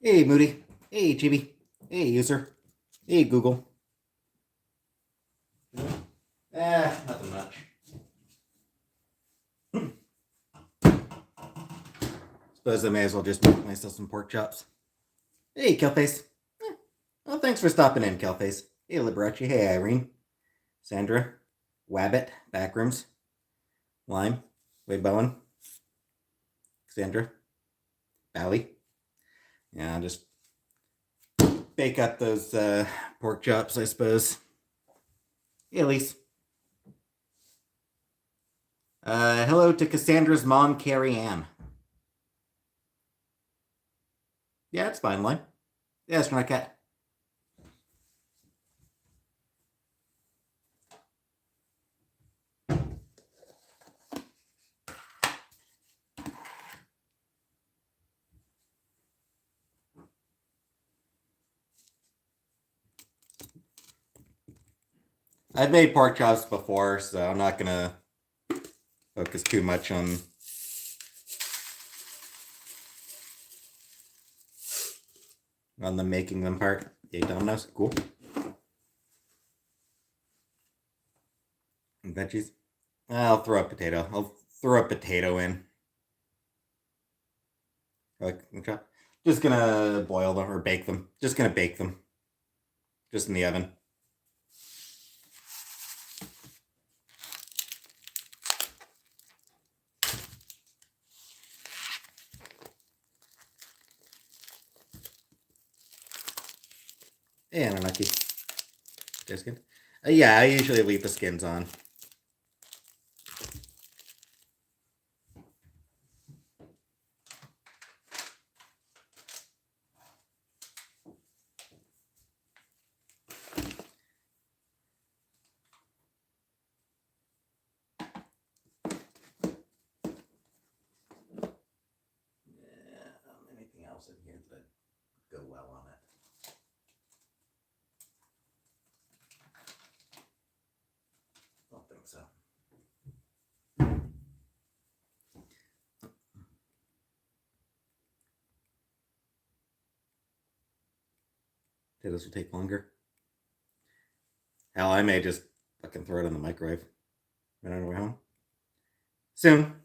Hey, Moody. Hey, Chibi. Hey, user. Hey, Google. Nothing much. Suppose I may as well just make myself some pork chops. Hey, Kelface. Well, thanks for stopping in, Kelface. Hey, Liberace. Hey, Irene. Sandra. Wabbit. Backrooms. Lime. Wade Bowen. Sandra. Bally. Yeah, I'll just bake up those pork chops, I suppose. Hey, Elise. Hello to Cassandra's mom, Carrie Ann. Yeah, it's fine, Lime. Yeah, it's not a cat. I've made pork chops before, so I'm not gonna focus too much on the making them part. Yeah, Domino's, cool. And veggies. I'll throw a potato. I'll throw a potato in. Like, okay. Just gonna boil them or bake them. Just gonna bake them. Just in the oven. And unlucky. Skin. Yeah, I usually leave the skins on. Anything else in here that would go well on it? Don't think so. Potatoes will take longer. Hell, I may just fucking throw it in the microwave right on the way home. Soon.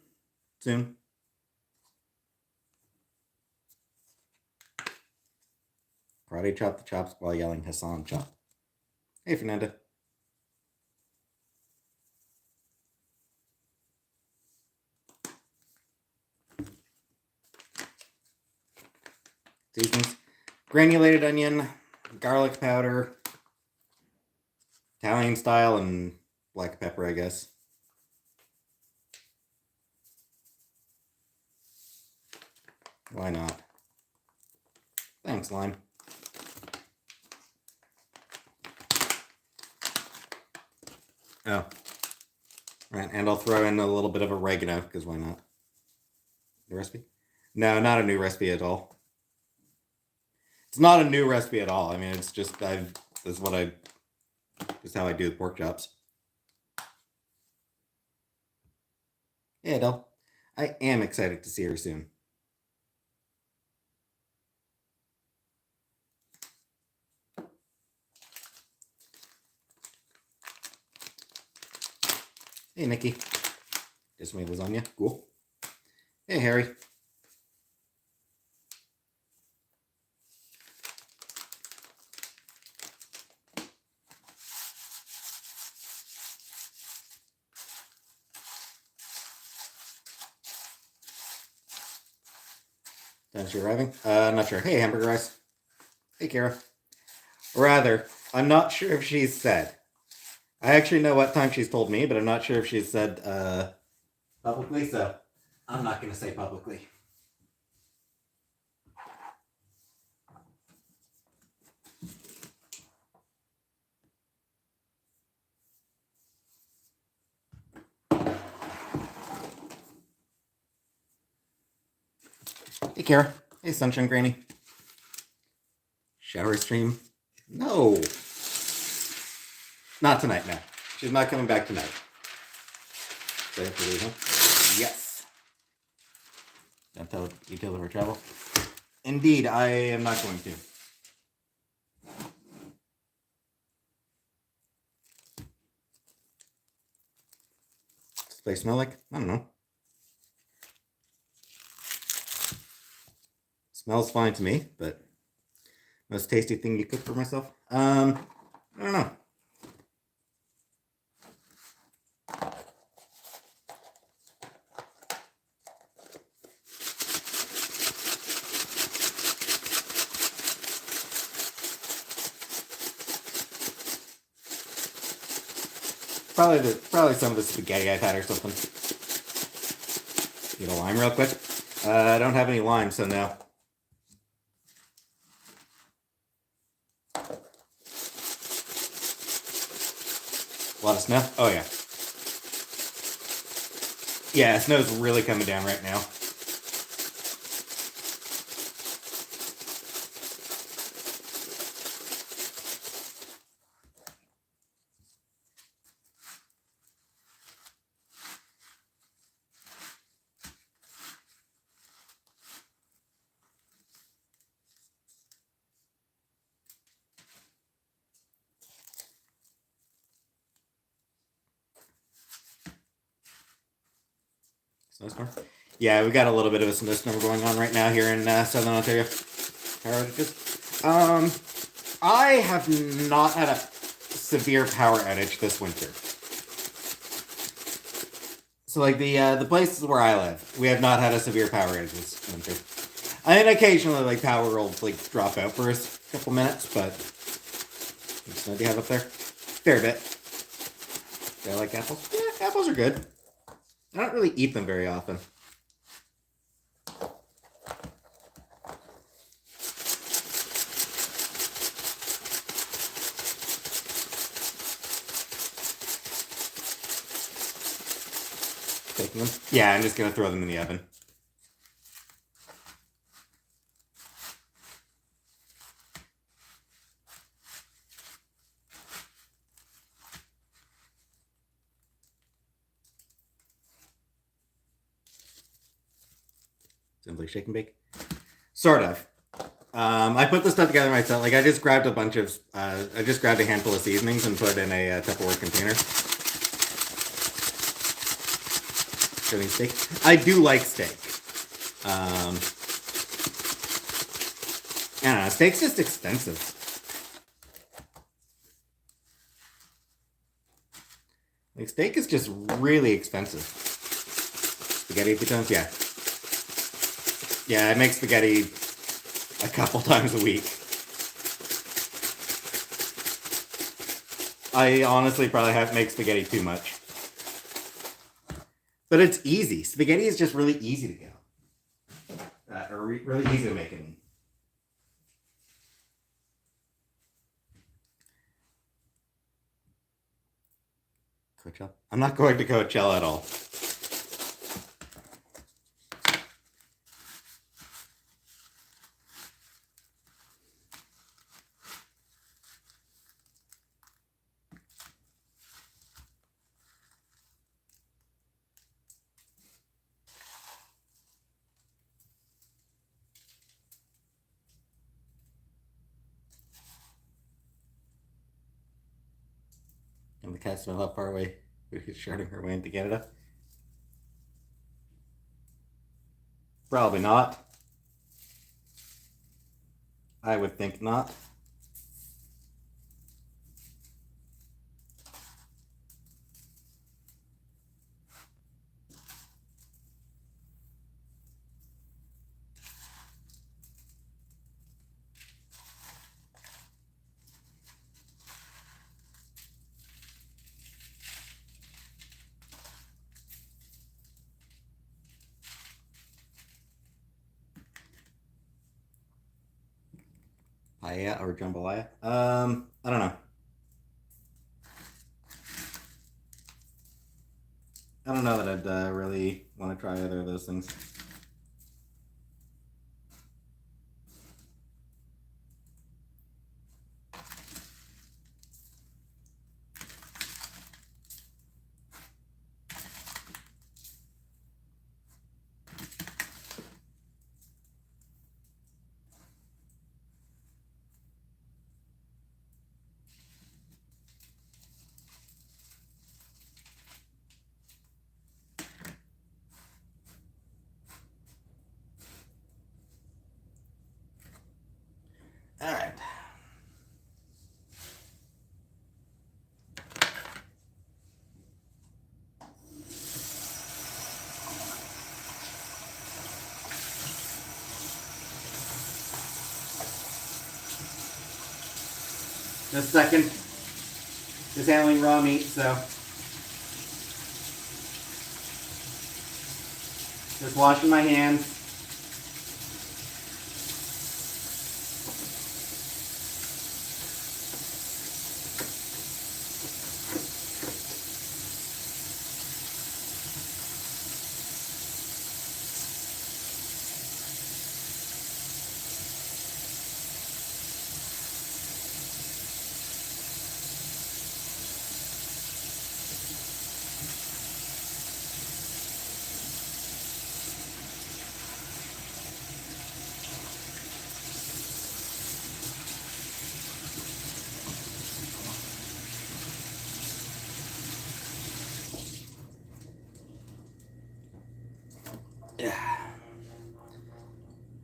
Karate chop the chops while yelling Hassan chop. Hey, Fernanda. Seasonings. Granulated onion, garlic powder, Italian style, and black pepper, I guess. Why not? Thanks, Lime. Oh. Right, and I'll throw in a little bit of oregano, because why not? New recipe? No, not a new recipe at all. It's not a new recipe at all. I mean, it's just, this is how I do the pork chops. Yeah, Adele. I am excited to see her soon. Hey, Nikki. Just made lasagna. Cool. Hey, Harry. Thanks for arriving. I'm not sure. Hey, Hamburger Rice. Hey, Kara. Rather, I'm not sure if she's said. I actually know what time she's told me, but I'm not sure if she's said publicly, so I'm not going to say publicly. Hey, Kara. Hey, Sunshine Granny. Shower stream? No. Not tonight, no. She's not coming back tonight. So I have to leave, huh? Yes. Don't tell her travel. Indeed, I am not going to. Does they smell like? I don't know. Smells fine to me, but most tasty thing you cook for myself? I don't know. Probably some of the spaghetti I've had or something. Get a lime real quick. I don't have any lime, so no. A lot of snow? Oh, yeah. Yeah, snow's really coming down right now. Snowstorm? Yeah, we got a little bit of a snowstorm going on right now here in southern Ontario. Power outages. I have not had a severe power outage this winter. So, like the places where I live, we have not had a severe power outage this winter. I mean, occasionally, like power will like drop out for a couple minutes, but what snow do you have up there? Fair bit. Do I like apples? Yeah, apples are good. I don't really eat them very often. Taking them? Yeah, I'm just gonna throw them in the oven. Simply shake and bake. Sort of. I put this stuff together myself. Like I just grabbed a handful of seasonings and put in a Tupperware container. Serving steak. I do like steak. I don't know. Steak's just expensive. Like steak is just really expensive. Spaghetti a few times, yeah. Yeah, I make spaghetti a couple times a week. I honestly probably have to make spaghetti too much. But it's easy. Spaghetti is just really easy to go. Or really easy to make, I mean. Coachella? I'm not going to Coachella at all. And the cat's smell how far away she's sharding her way into Canada. Probably not. I would think not. Paella or jambalaya? I don't know. I don't know that I'd really want to try either of those things. The second is handling raw meat, so just washing my hands.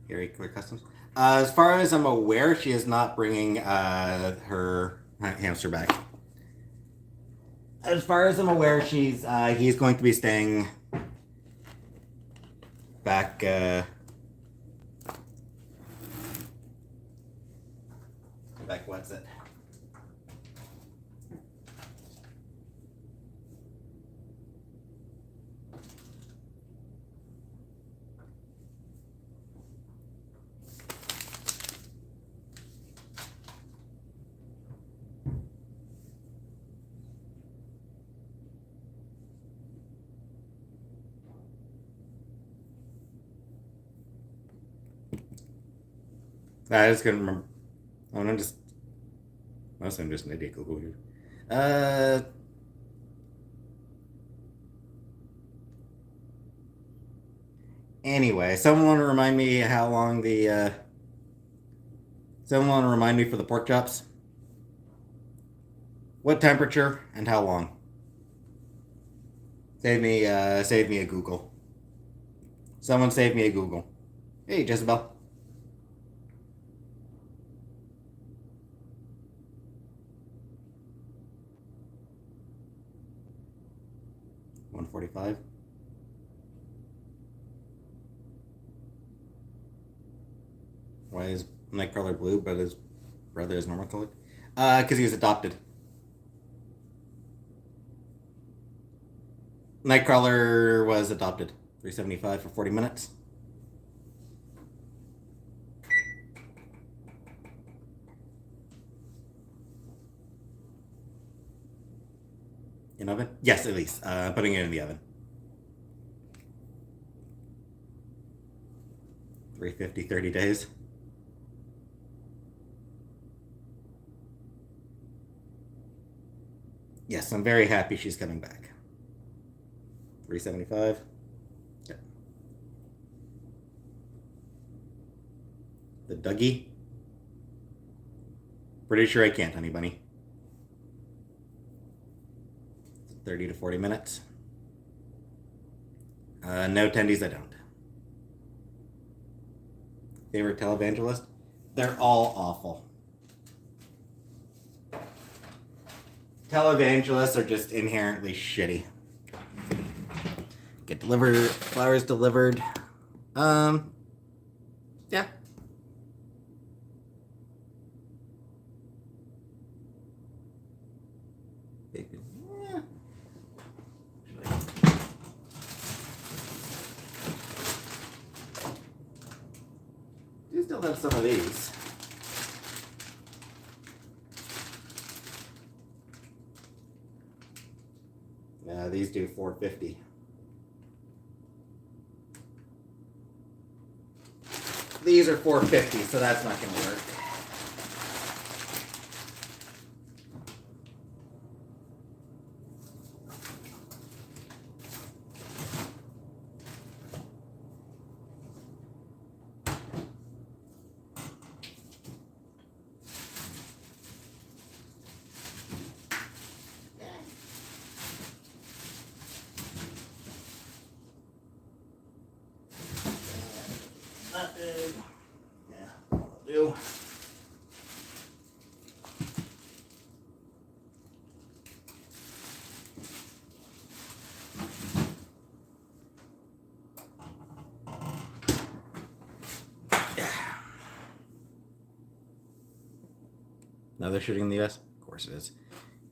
Gary Clear Customs. As far as I'm aware, she is not bringing her hamster back. As far as I'm aware, he's going to be staying back. Back. What's it? I just couldn't remember. Oh, I'm just. Mostly I'm just an idiot. Anyway, someone want to remind me how long the. Someone want to remind me for the pork chops? What temperature and how long? Save me a Google. Someone save me a Google. Hey, Jezebel. $145. Why is Nightcrawler blue, but his brother is normal colored? Because he was adopted. Nightcrawler was adopted. $375 for 40 minutes. In oven? Yes, at least. Putting it in the oven. 350, 30 days. Yes, I'm very happy she's coming back. 375. Yeah. The Dougie. Pretty sure I can't, honey bunny. 30 to 40 minutes. No tendies, I don't. Favorite televangelist? They're all awful. Televangelists are just inherently shitty. Get delivered, flowers delivered. Yeah. Yeah. You still have some of these. Yeah, these do $4.50. These are $4.50, so that's not going to work. Yeah, that'll do. Another shooting in the US? Of course it is.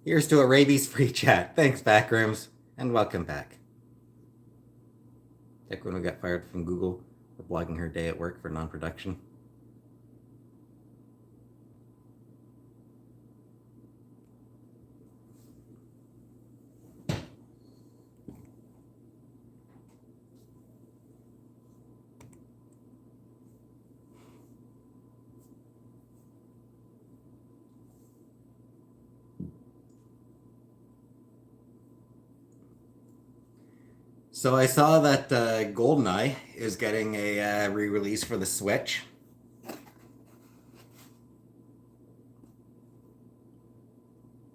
Here's to a rabies-free chat. Thanks, Backrooms, and welcome back. Like when we got fired from Google for blogging her day at work for non-production. So I saw that GoldenEye is getting a re-release for the Switch.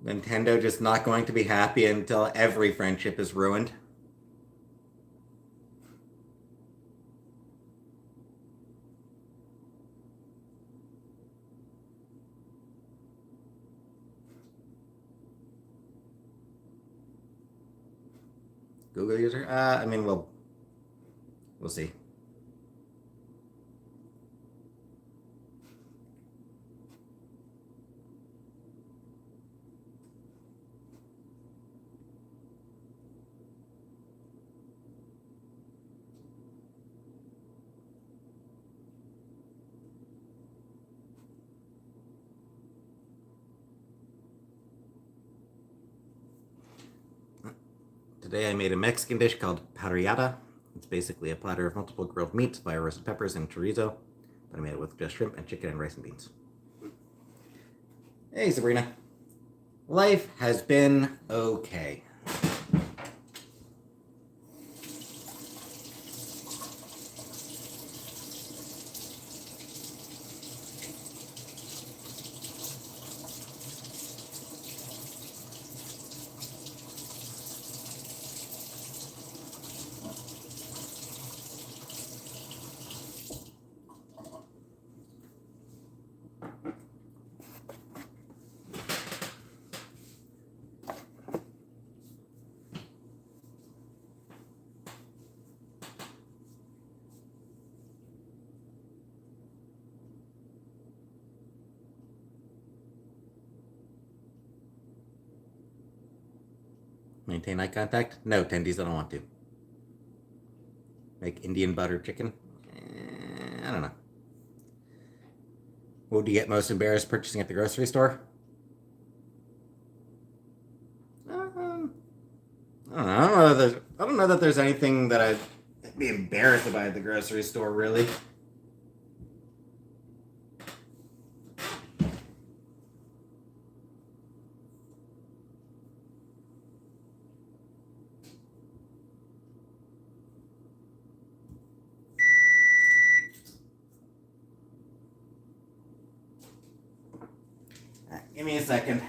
Nintendo just not going to be happy until every friendship is ruined. Google user? I mean, we'll see. Today I made a Mexican dish called parrillada. It's basically a platter of multiple grilled meats, fire roasted peppers, and chorizo. But I made it with just shrimp and chicken and rice and beans. Hey, Sabrina. Life has been okay. Maintain eye contact? No, Tendies, I don't want to. Make Indian butter chicken? I don't know. What do you get most embarrassed purchasing at the grocery store? I don't know that there's anything that I'd be embarrassed about at the grocery store, really. Give me a second.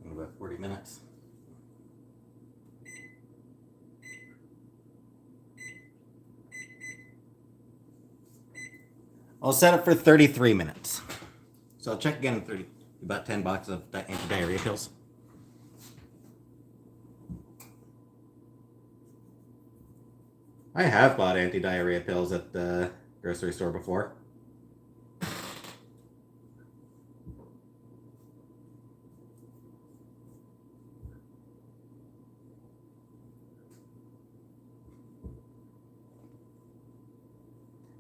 About 40 minutes. I'll set it for 33 minutes. So I'll check again in 30. About 10 boxes of anti-diarrhea pills. I have bought anti-diarrhea pills at the grocery store before.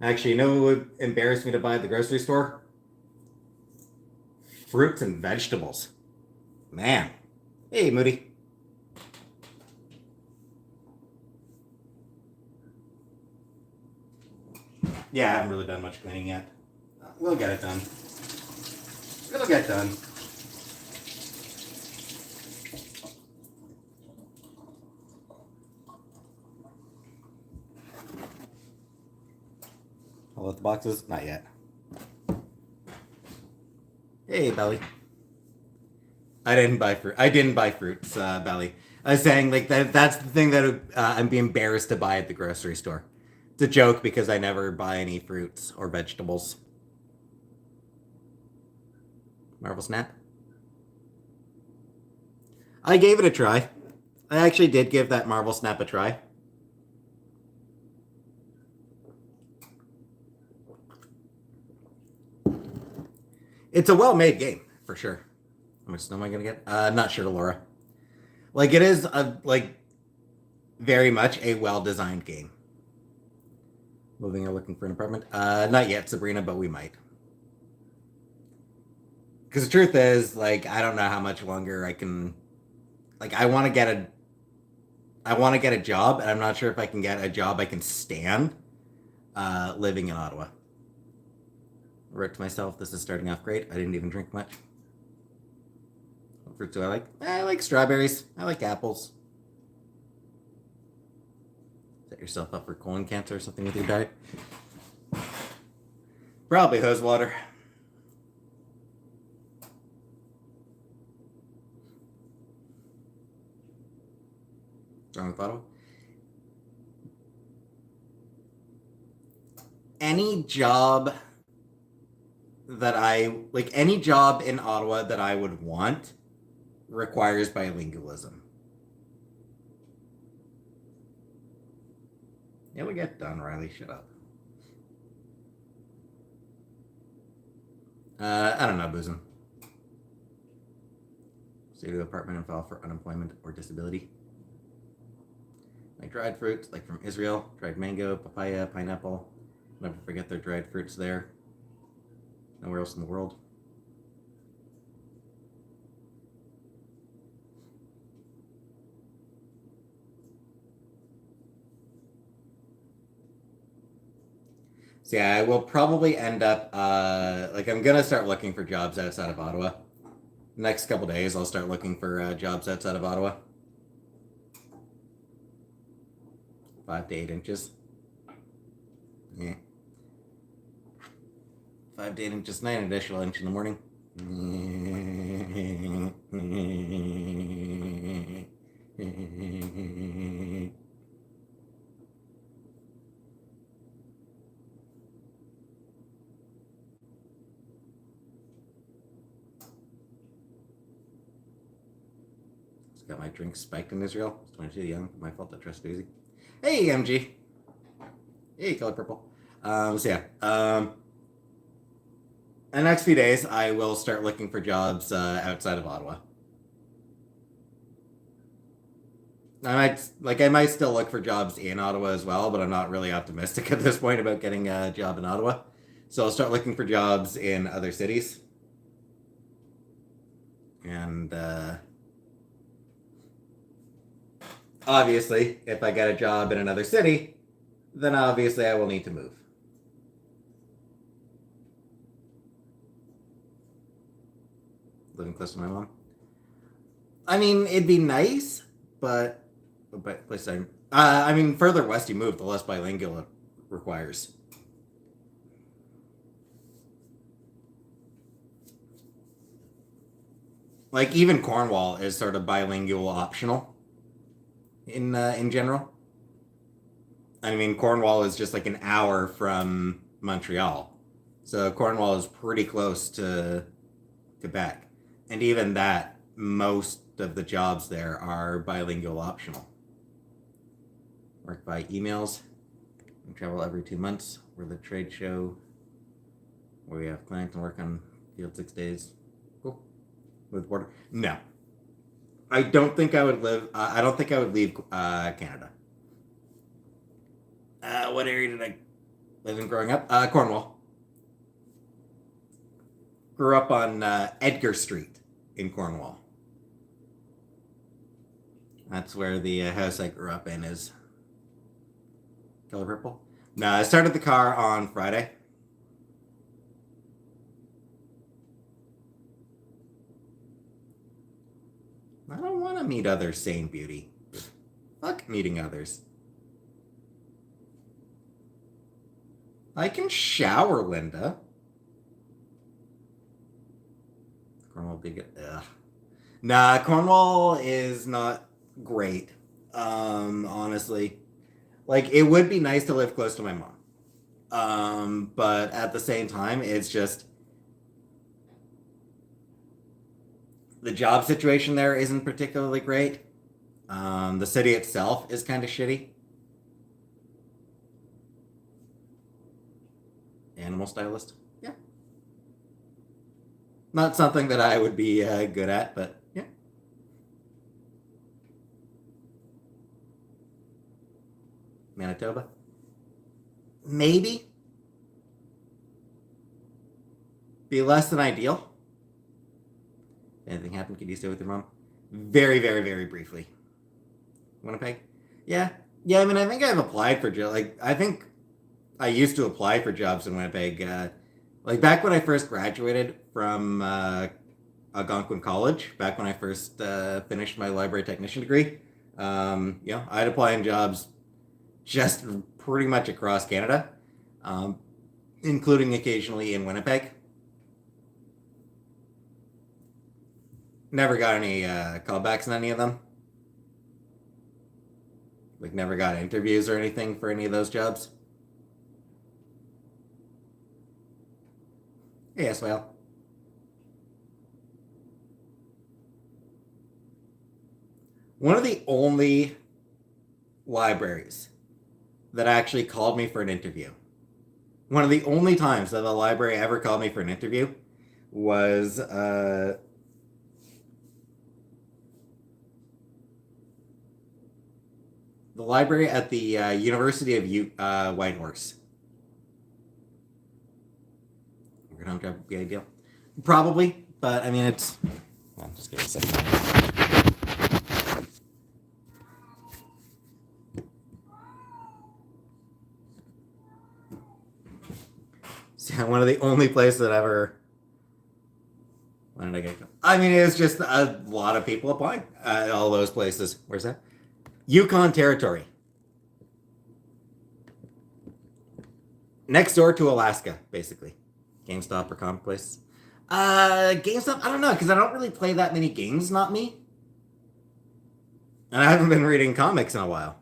Actually, you know what would embarrass me to buy at the grocery store? Fruits and vegetables. Man. Hey, Moody. Yeah, I haven't really done much cleaning yet. We'll get it done. It'll get done. I'll let the boxes? Not yet. Hey, Belly. I didn't buy fruits, Belly. I was saying, like, that's the thing that I'm being embarrassed to buy at the grocery store. It's a joke because I never buy any fruits or vegetables. Marvel Snap. I gave it a try. I actually did give that Marvel Snap a try. It's a well-made game, for sure. How much snow am I gonna get? Not sure, Laura. Like, it is very much a well-designed game. Moving or looking for an apartment? Not yet, Sabrina, but we might. Because the truth is, like, I don't know how much longer I can. Like, I want to get a job, and I'm not sure if I can get a job I can stand living in Ottawa. I wrote to myself, this is starting off great. I didn't even drink much. What fruits do I like? I like strawberries. I like apples. Set yourself up for colon cancer or something with your diet? Probably hose water. Wrong with Ottawa? Any job any job in Ottawa that I would want requires bilingualism. It'll get done, Riley. Shut up. I don't know, boozing. Stay to apartment and file for unemployment or disability. Like dried fruits, like from Israel, dried mango, papaya, pineapple. Never forget their dried fruits there. Nowhere else in the world. So yeah, I will probably end up I'm gonna start looking for jobs outside of Ottawa. Next couple days, I'll start looking for jobs outside of Ottawa. 5 to 8 inches. Yeah. 5 to 8 inches at night, an additional inch in the morning. Just got my drink spiked in Israel. I was 22 young. My fault. I trust Daisy. Hey, MG. Hey, color purple. So yeah. In the next few days, I will start looking for jobs outside of Ottawa. I might still look for jobs in Ottawa as well, but I'm not really optimistic at this point about getting a job in Ottawa. So I'll start looking for jobs in other cities. And obviously, if I get a job in another city, then obviously I will need to move. Living close to my mom. I mean, it'd be nice, but further west you move, the less bilingual it requires. Like even Cornwall is sort of bilingual optional in general. I mean, Cornwall is just like an hour from Montreal, so Cornwall is pretty close to Quebec, and even that, most of the jobs there are bilingual optional. Work by emails. We travel every 2 months. We're the trade show where we have clients and work on field 6 days. Cool. With border? No. I don't think I would live. I don't think I would leave Canada. What area did I live in growing up? Cornwall. Grew up on Edgar Street in Cornwall. That's where the house I grew up in is. Color purple? No, I started the car on Friday. I don't want to meet others, Sane Beauty. Fuck meeting others. I can shower, Linda. Cornwall big. Ugh. Nah, Cornwall is not great. Honestly, like it would be nice to live close to my mom. But at the same time, it's just the job situation there isn't particularly great. The city itself is kind of shitty. Animal stylist. Yeah. Not something that I would be good at, but yeah. Manitoba. Maybe. Be less than ideal. If anything happened, could you stay with your mom? Very, very, very briefly. Winnipeg? Yeah. Yeah, I mean, I think I've applied for jobs. Like, I think I used to apply for jobs in Winnipeg. Like, back when I first graduated from Algonquin College, back when I first finished my library technician degree, I'd apply in jobs just pretty much across Canada, um, including occasionally in Winnipeg. Never got any callbacks in any of them. Like, never got interviews or anything for any of those jobs. Yes, well. One of the only libraries that actually called me for an interview. One of the only times that the library ever called me for an interview was the library at the University of Whitehorse. Working home job would be ideal. Probably, but I mean, it's. Well, just give it a second. So, yeah, one of the only places that ever. When did I get? I mean, it's just a lot of people applying at all those places. Where's that? Yukon Territory. Next door to Alaska, basically. GameStop or comic place. GameStop, I don't know, because I don't really play that many games, not me. And I haven't been reading comics in a while.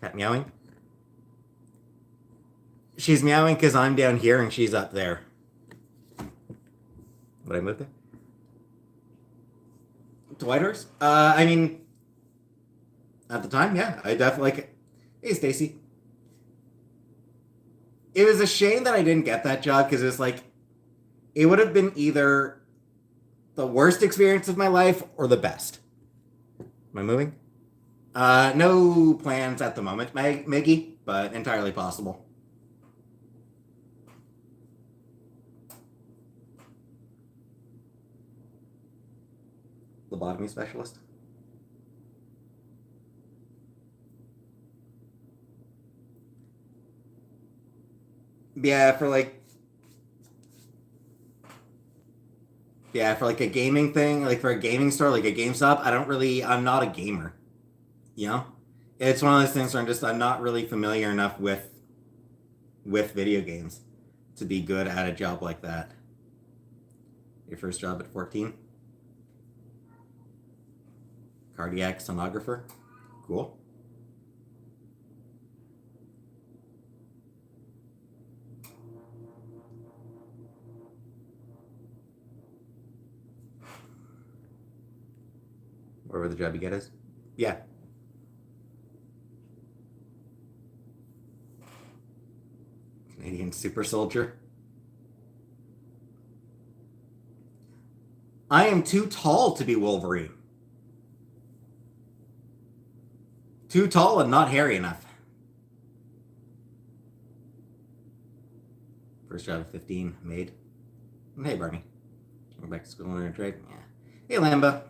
Cat meowing. She's meowing because I'm down here and she's up there. Would I move there? To Whitehorse? I mean, at the time, yeah, I definitely like it. Hey, Stacy. It was a shame that I didn't get that job because it's like, it would have been either the worst experience of my life or the best. Am I moving? No plans at the moment, Maggie, but entirely possible. Lobotomy specialist. Yeah, for like a gaming thing, like for a gaming store, like a GameStop, I'm not a gamer. You know? It's one of those things where I'm not really familiar enough with video games to be good at a job like that. Your first job at 14? Cardiac sonographer? Cool. Wherever the job you get is? Yeah. Canadian super soldier. I am too tall to be Wolverine. Too tall and not hairy enough. First job at 15, maid. Hey, Barney. Go back to school and learn a trade? Yeah. Hey, Lamba.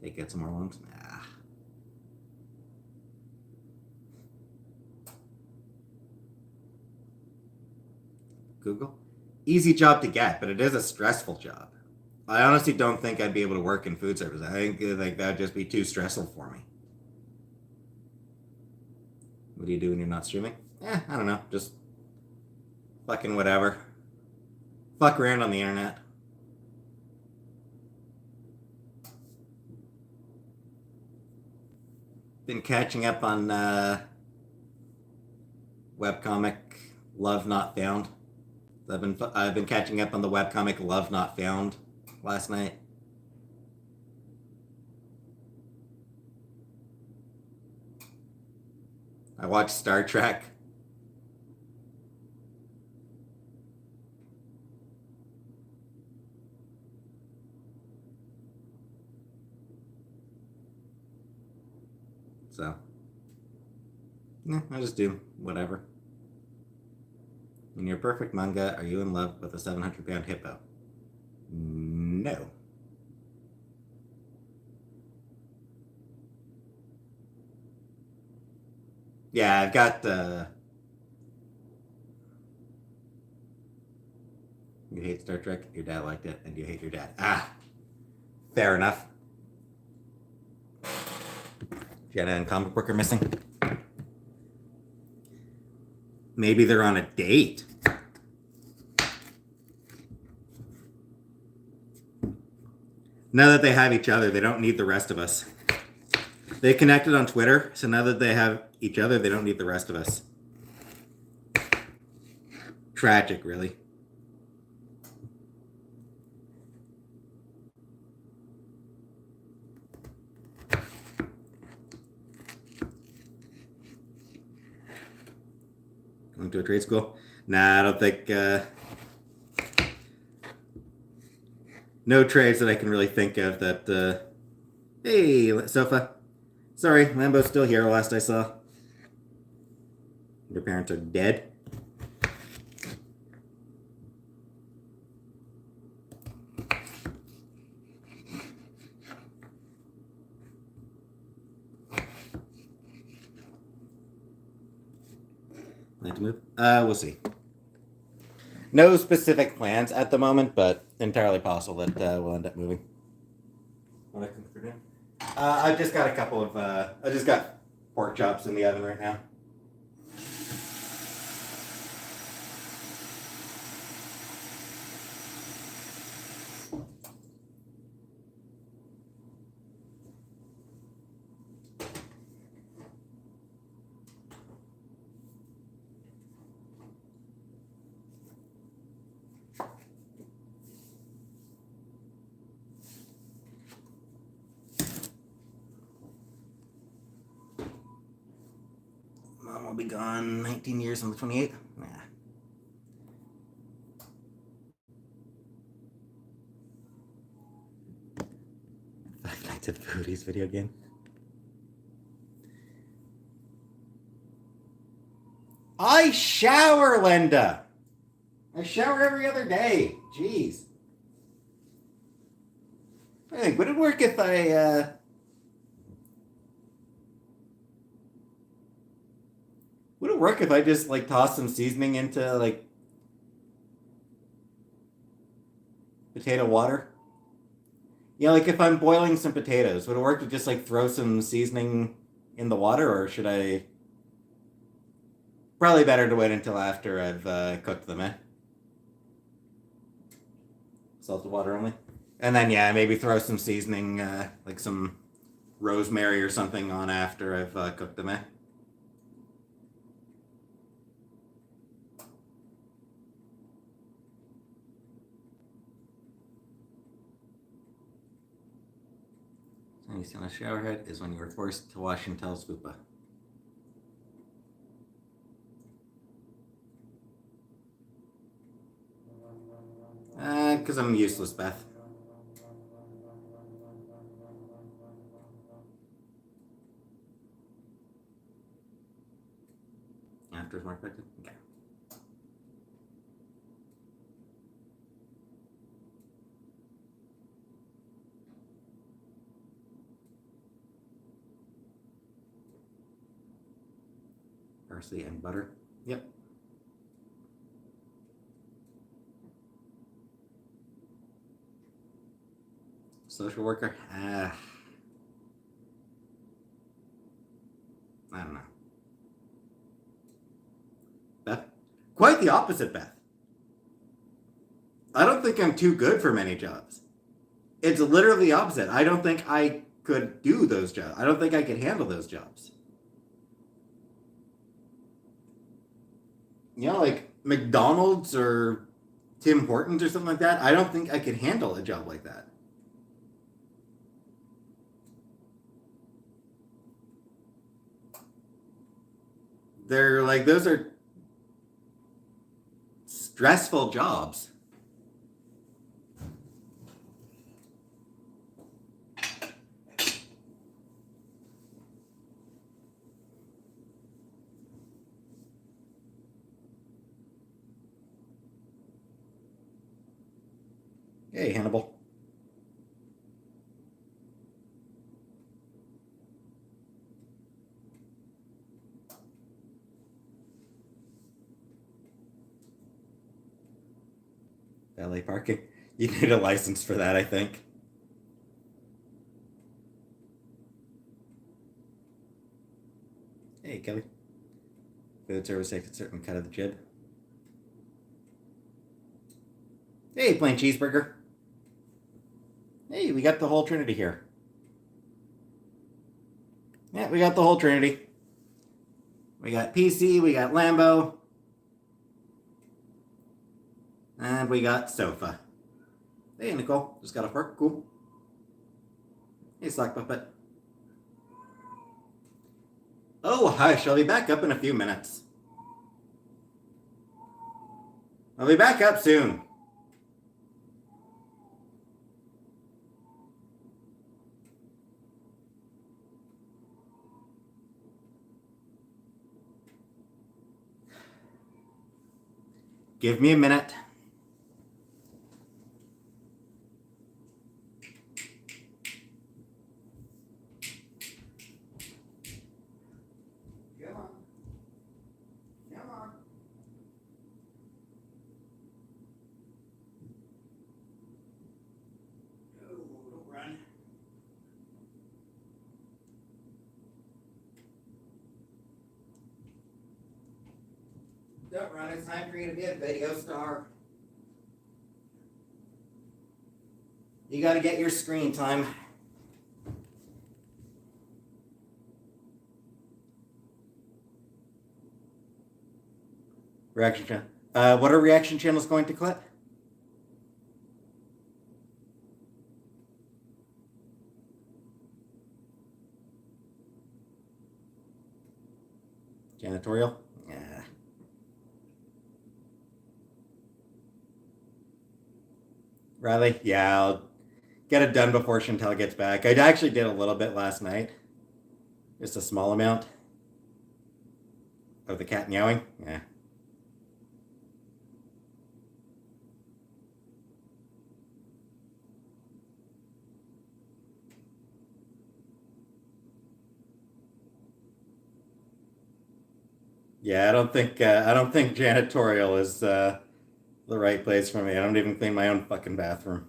They get some more loans? Nah. Google? Easy job to get, but it is a stressful job. I honestly don't think I'd be able to work in food service. I think like that'd just be too stressful for me. What do you do when you're not streaming? I don't know. Just fucking whatever. Fuck around on the internet. Been catching up on webcomic Love Not Found. I've been catching up on the webcomic Love Not Found last night. I watch Star Trek. So, yeah, I just do whatever. In your perfect manga, are you in love with a 700-pound hippo? No. Yeah, I've got you hate Star Trek, your dad liked it, and you hate your dad. Ah, fair enough. Jenna and comic book are missing. Maybe they're on a date. Now that they have each other, they don't need the rest of us. They connected on Twitter, so now that they have each other, they don't need the rest of us. Tragic, really. Going to a trade school? Nah, I don't think... no trades that I can really think of that... Hey, Sofa. Sorry, Lambo's still here last I saw. Your parents are dead. Like to move? We'll see. No specific plans at the moment, but entirely possible that we'll end up moving. What I cook for dinner? I've just got a couple of. I just got pork chops in the oven right now. Mom will be gone 19 years on the 28th. Nah. Five Nights at Foody's video game. I shower, Linda. I shower every other day. Jeez. I think would it work if I would it work if I just like toss some seasoning into like potato water? Yeah, like if I'm boiling some potatoes, would it work to just like throw some seasoning in the water, or should I? Probably better to wait until after I've cooked them, eh? Salted water only. And then, yeah, maybe throw some seasoning, like some rosemary or something on after I've cooked them, eh? So you see on a shower head is when you were forced to wash and tell Spoopa. Because I'm useless, Beth. After it's more effective? Okay. Parsley and butter. Yep. Social worker? I don't know. Beth? Quite the opposite, Beth. I don't think I'm too good for many jobs. It's literally the opposite. I don't think I could do those jobs. I don't think I could handle those jobs. You know, like McDonald's or Tim Hortons or something like that. I don't think I could handle a job like that. They're like, those are stressful jobs. Hey, Hannibal. Valet parking. You need a license for that, I think. Hey, Kelly. Food service safe at certain cut of the jib. Hey, plain cheeseburger. Hey, we got the whole Trinity here. Yeah, we got the whole Trinity. We got PC, we got Lambo, and we got sofa. Hey, Nicole, just got off work. Cool. Hey, Slack Puppet. Oh, hush, I'll be back up in a few minutes. I'll be back up soon. Give me a minute. Come on. Come on. Oh, don't run. Don't run. It's time for you to be a video star. You gotta get your screen time. Reaction channel. What are reaction channels going to clip? Janitorial? Yeah. Riley? Yeah, I'll get it done before Chantel gets back. I actually did a little bit last night. Just a small amount. Oh, the cat meowing? Yeah. Yeah, I don't think janitorial is the right place for me. I don't even clean my own fucking bathroom.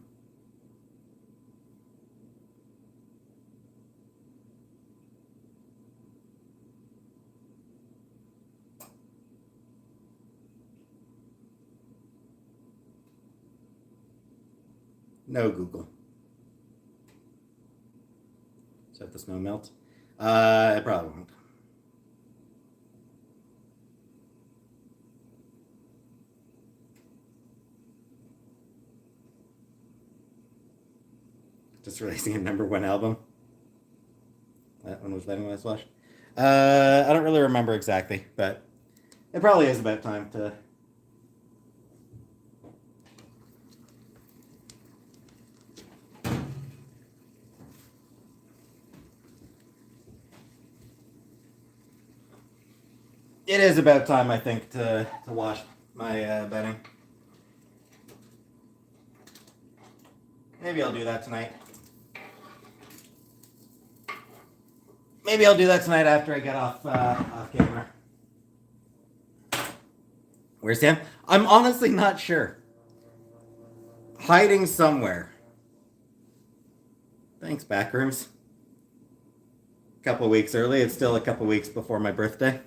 No Google. Is that the snow melt? It probably won't. Just releasing a #1 album. That one was letting us watch. I don't really remember exactly, but it probably is about time to. It is about time, I think, to wash my bedding. Maybe I'll do that tonight. Maybe I'll do that tonight after I get off camera. Where's Sam? I'm honestly not sure. Hiding somewhere. Thanks, Backrooms. A couple weeks early. It's still a couple weeks before my birthday.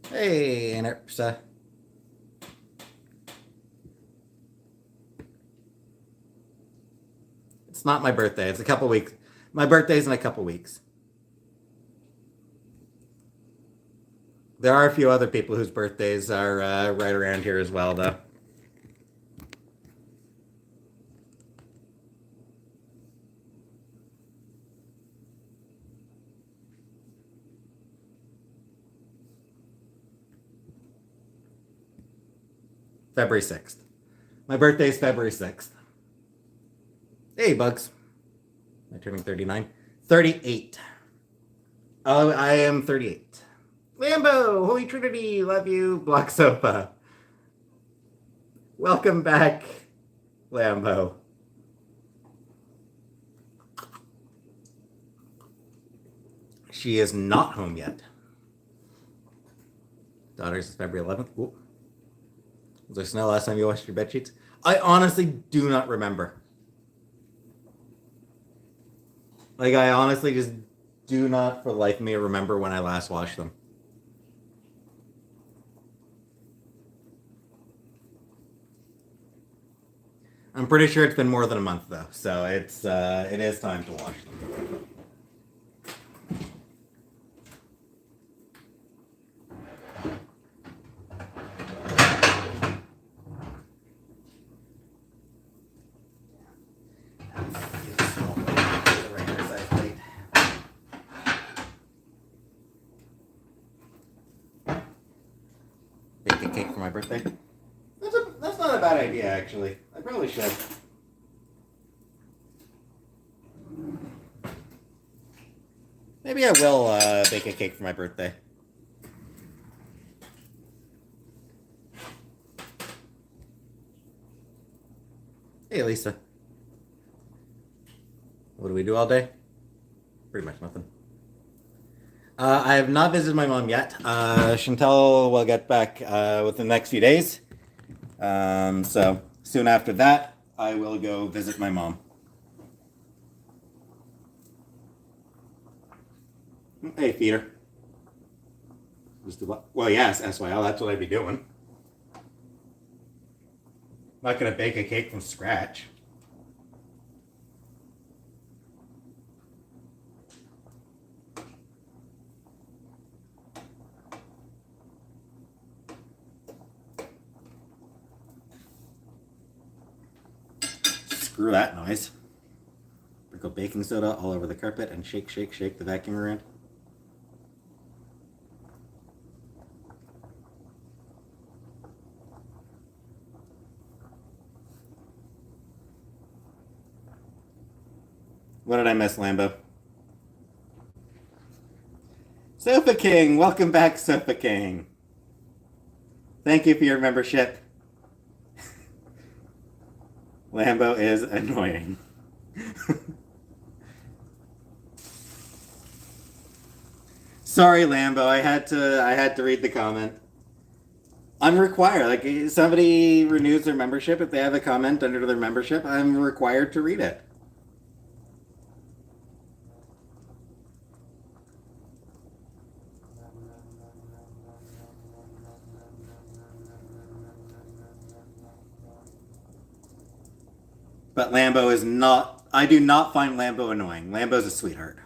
Hey, Anerpsa. It's not my birthday. It's a couple weeks. My birthday's in a couple weeks. There are a few other people whose birthdays are right around here as well, though. February 6th. My birthday is February 6th. Hey, Bugs. Am I turning 39? 38. Oh, I am 38. Lambo, Holy Trinity, love you, Block Sofa. Welcome back, Lambo. She is not home yet. Daughter's is February 11th. Ooh. Was there snow last time you washed your bed sheets? I honestly do not remember. Like, I honestly just do not for the life of me remember when I last washed them. I'm pretty sure it's been more than a month though, so it is time to wash them. Bake a cake for my birthday. That's not a bad idea, actually. I probably should. Maybe I will bake a cake for my birthday. Hey, Lisa. What do we do all day? Pretty much nothing. I have not visited my mom yet. Chantel will get back within the next few days. So soon after that, I will go visit my mom. Hey, feeder. Just do what? Well, yes, SYL, that's what I'd be doing. I'm not going to bake a cake from scratch. Screw that noise. Sprinkle baking soda all over the carpet and shake, shake, shake the vacuum around. What did I miss, Lambo? Sofa King! Welcome back, Sofa King. Thank you for your membership. Lambo is annoying. Sorry, Lambo. I had to read the comment. I'm required. Like, somebody renews their membership, if they have a comment under their membership, I'm required to read it. But Lambo is not... I do not find Lambo annoying. Lambo's a sweetheart.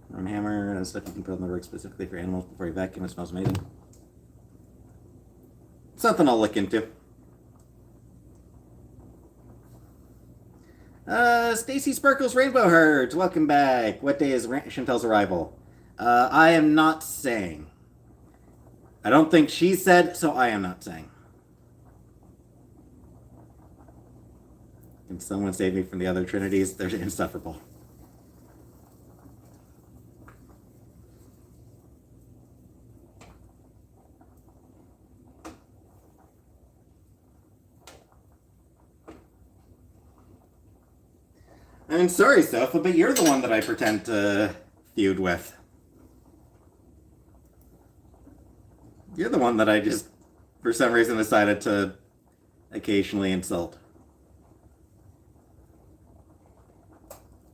Run hammer, stuff you can put on the work specifically for animals before you vacuum. It smells amazing. Something I'll look into. Stacy Sparkles Rainbow Herds, welcome back. What day is Chantel's arrival? I am not saying. I don't think she said, so I am not saying. Can someone save me from the other Trinities? They're insufferable. I mean, sorry, Sofa, but you're the one that I pretend to feud with. You're the one that I just, for some reason, decided to occasionally insult.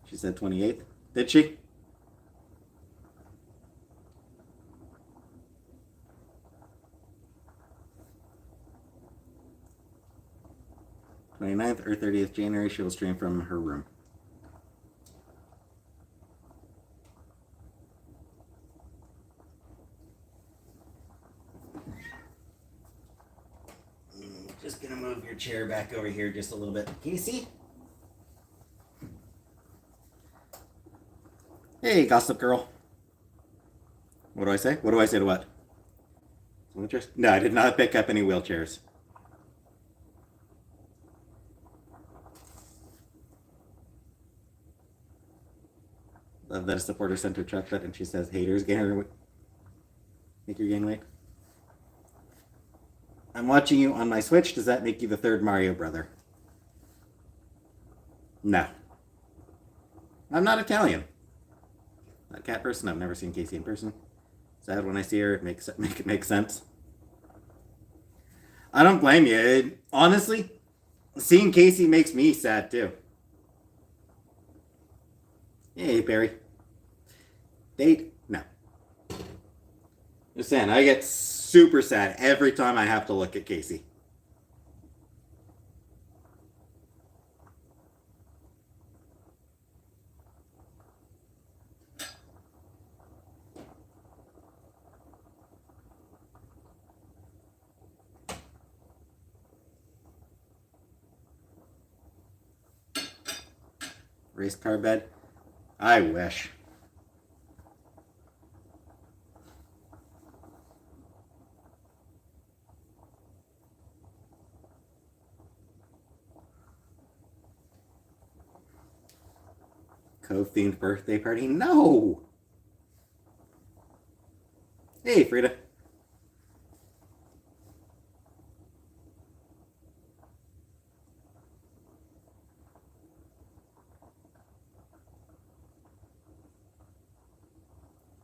She said 28th. Did she? (29th) or 30th January, she will stream from her room. Just gonna move your chair back over here just a little bit. Can you see? Hey, Gossip Girl. What do I say? What do I say to what? No, I did not pick up any wheelchairs. Love that a supporter sent her chocolate and she says haters make your gang late. I'm watching you on my Switch. Does that make you the third Mario brother? No. I'm not Italian. Not a cat person. I've never seen Casey in person. Sad when I see her. It makes sense. I don't blame you. Honestly, seeing Casey makes me sad too. Hey, Barry. Date? No. Just saying, I get super sad every time I have to look at Casey. Race car bed? I wish. Cove-themed birthday party? No! Hey, Frida.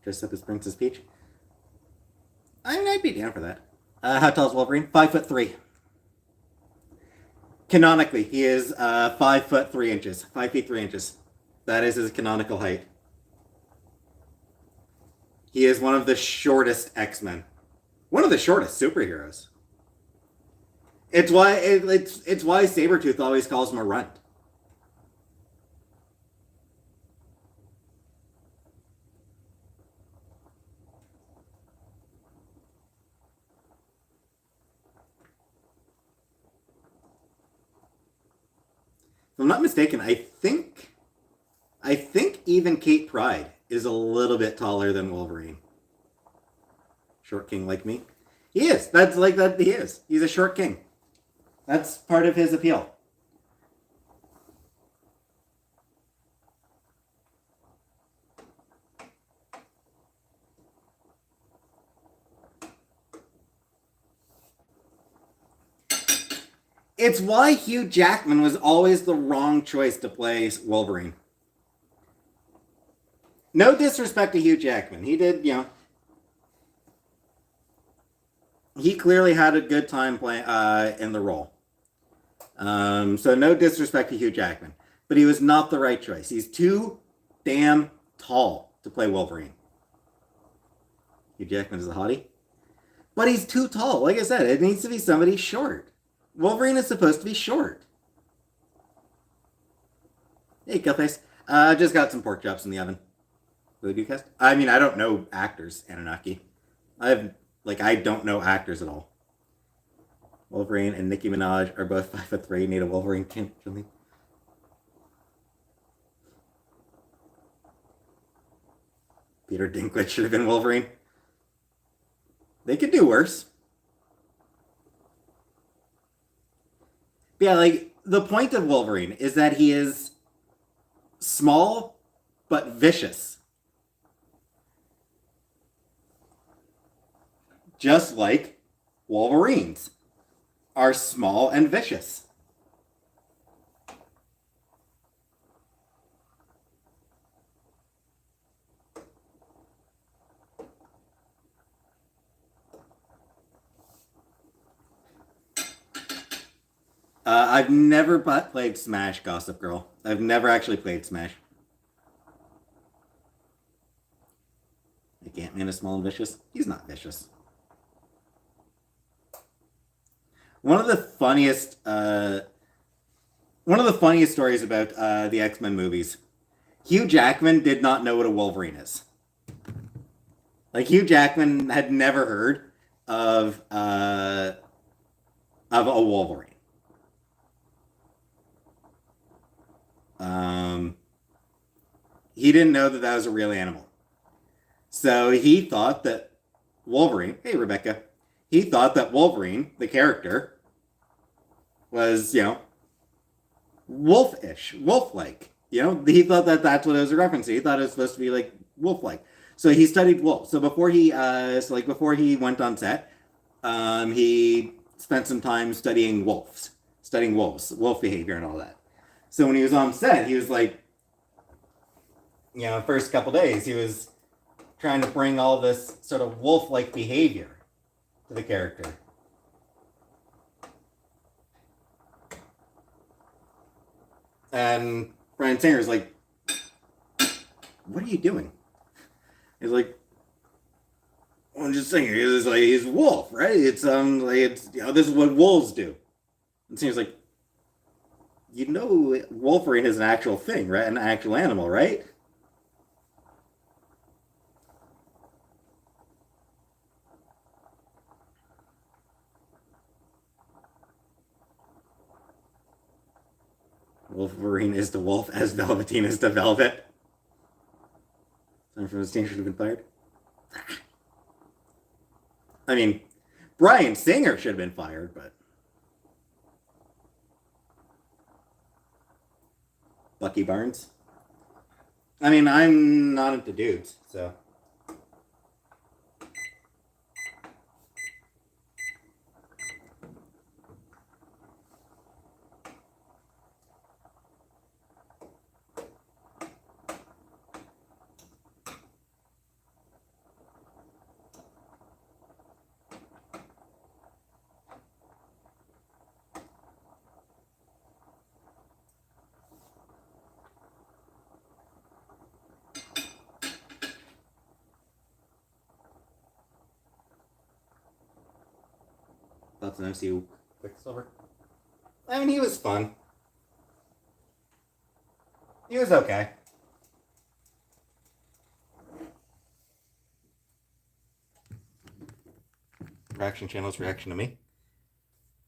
Dress up as Princess Peach? I mean, I'd be down for that. How tall is Wolverine? 5'3". Canonically, he is 5'3". 5 feet 3 inches. That is his canonical height. He is one of the shortest X-Men. One of the shortest superheroes. It's why it's why Sabretooth always calls him a runt. If I'm not mistaken, I think even Kate Pryde is a little bit taller than Wolverine. Short king like me. He is. That's like that. He is. He's a short king. That's part of his appeal. It's why Hugh Jackman was always the wrong choice to play Wolverine. No disrespect to Hugh Jackman. He did, he clearly had a good time playing in the role. So no disrespect to Hugh Jackman, but he was not the right choice. He's too damn tall to play Wolverine. Hugh Jackman is a hottie, but he's too tall. Like I said, it needs to be somebody short. Wolverine is supposed to be short. Hey, Killface. Just got some pork chops in the oven. Voodoo cast? I mean, I don't know actors, Anunnaki. I don't know actors at all. Wolverine and Nicki Minaj are both 5'3". Need a Wolverine champ for me. Peter Dinklage should have been Wolverine. They could do worse. But yeah, the point of Wolverine is that he is small but vicious. Just like Wolverines are small and vicious. I've never played Smash, Gossip Girl. I've never actually played Smash. Like Ant-Man is small and vicious? He's not vicious. One of the funniest stories about the X-Men movies. Hugh Jackman did not know what a Wolverine is. Hugh Jackman had never heard of a Wolverine. He didn't know that was a real animal. So he thought that Wolverine, hey Rebecca, he thought that Wolverine, the character, was, wolfish, wolf-like. He thought that that's what it was a reference to. He thought it was supposed to be like wolf-like. So he studied wolves. So before he went on set, he spent some time studying wolves, wolf behavior, and all that. So when he was on set, he was like, first couple days, he was trying to bring all this sort of wolf-like behavior to the character. And Bryan Singer's like, what are you doing? He's like, I'm just saying, he's a wolf, right? This is what wolves do. And Singer's like, Wolverine is an actual thing, right? An actual animal, right? Wolverine is the wolf as Velveteen is the velvet. Time for the team should have been fired. I mean, Bryan Singer should have been fired, but Bucky Barnes. I mean, I'm not into dudes, so. That's an MCU Quicksilver. I mean, he was fun. He was okay. Reaction channel's reaction to me.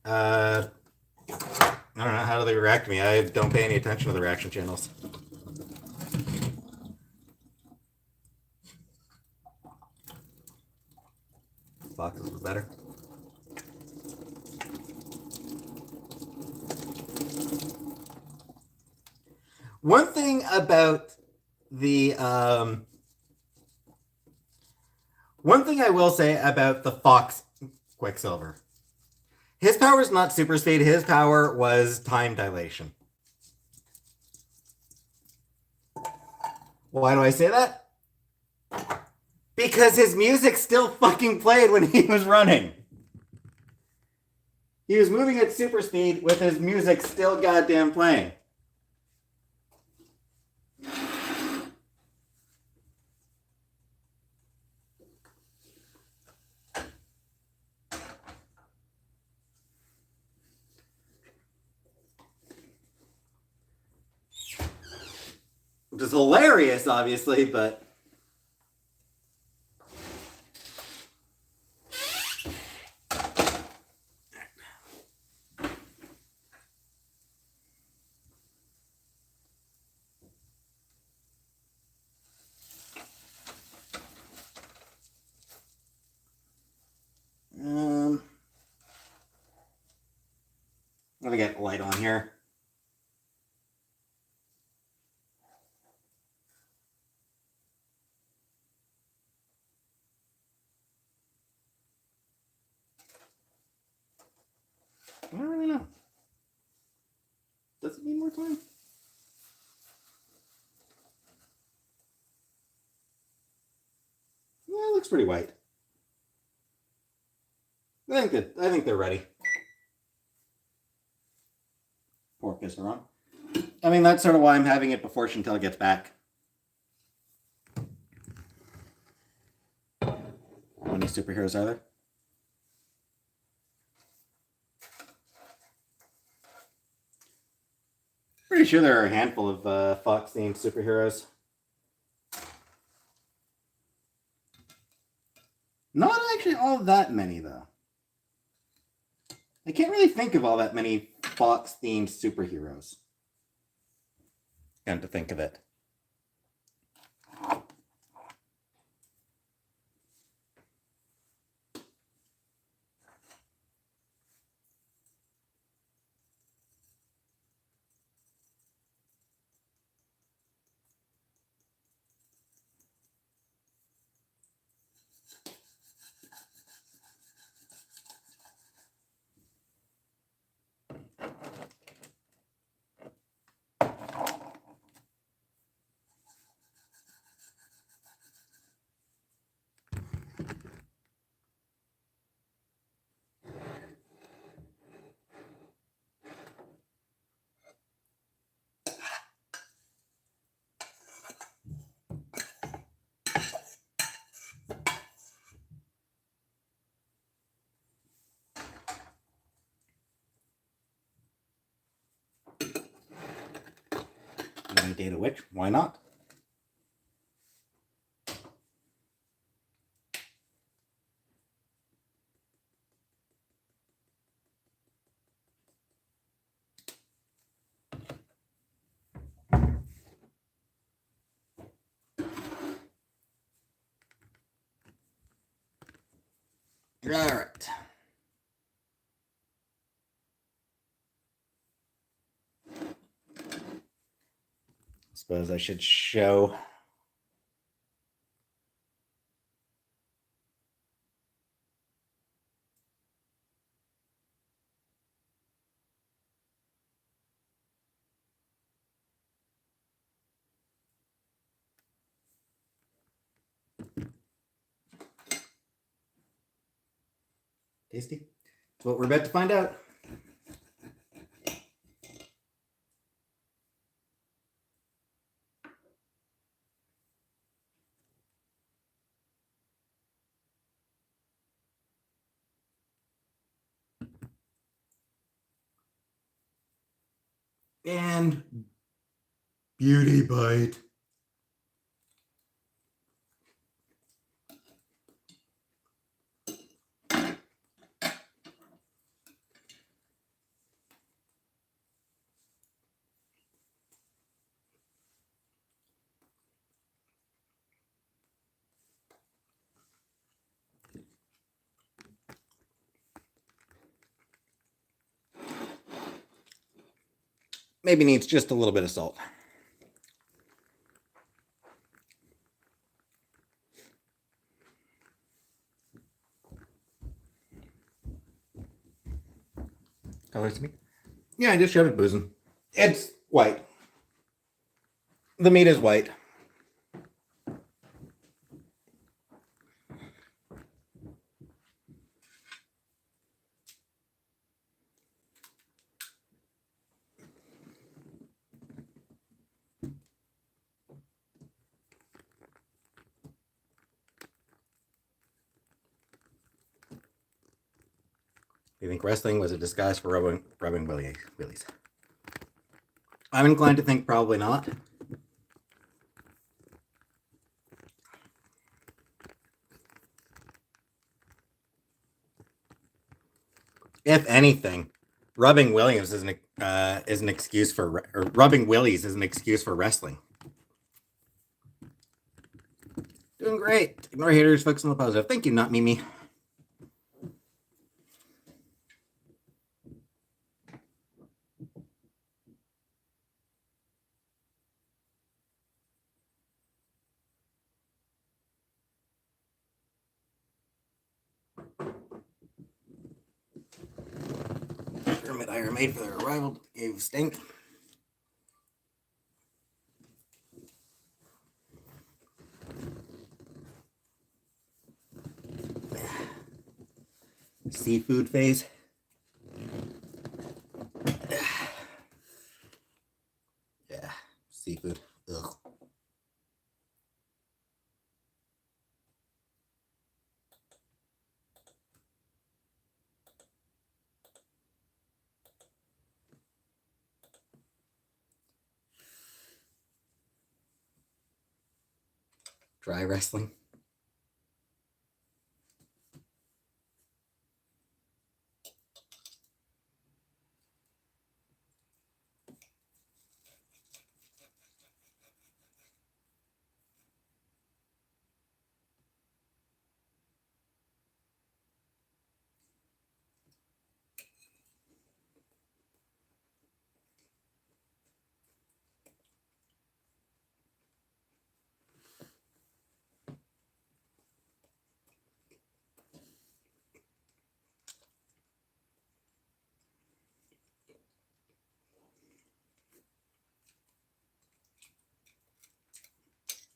I don't know. How do they react to me? I don't pay any attention to the reaction channels. Boxes was better. One thing about the one thing I will say about the Fox Quicksilver, his power is not super speed. His power was time dilation. Why do I say that? Because his music still fucking played when he was running. He was moving at super speed with his music still goddamn playing. Which is hilarious, obviously, but... Let me get light on here. I don't really know. Does it need more time? Yeah, it looks pretty white. I think they're ready. Pork is wrong. I mean, that's sort of why I'm having it before Chantel gets back. How many superheroes are there? Pretty sure there are a handful of Fox-themed superheroes. Not actually all that many, though. I can't really think of all that many Fox-themed superheroes. Come to think of it. Data Witch. Why not? All right. Suppose I should show. Tasty. That's what we're about to find out. And Beauty Bite. Maybe needs just a little bit of salt. Colors to me? Yeah, I just showed it boozing. It's white. The meat is white. Do you think wrestling was a disguise for rubbing willies? I'm inclined to think probably not. If anything, rubbing willies is an excuse for, or rubbing willies is an excuse for wrestling. Doing great. Ignore haters, focus on the positive. Thank you, not Mimi. Pyramid I made for their arrival gave stink. Seafood phase. Yeah, seafood. Ugh. Dry wrestling.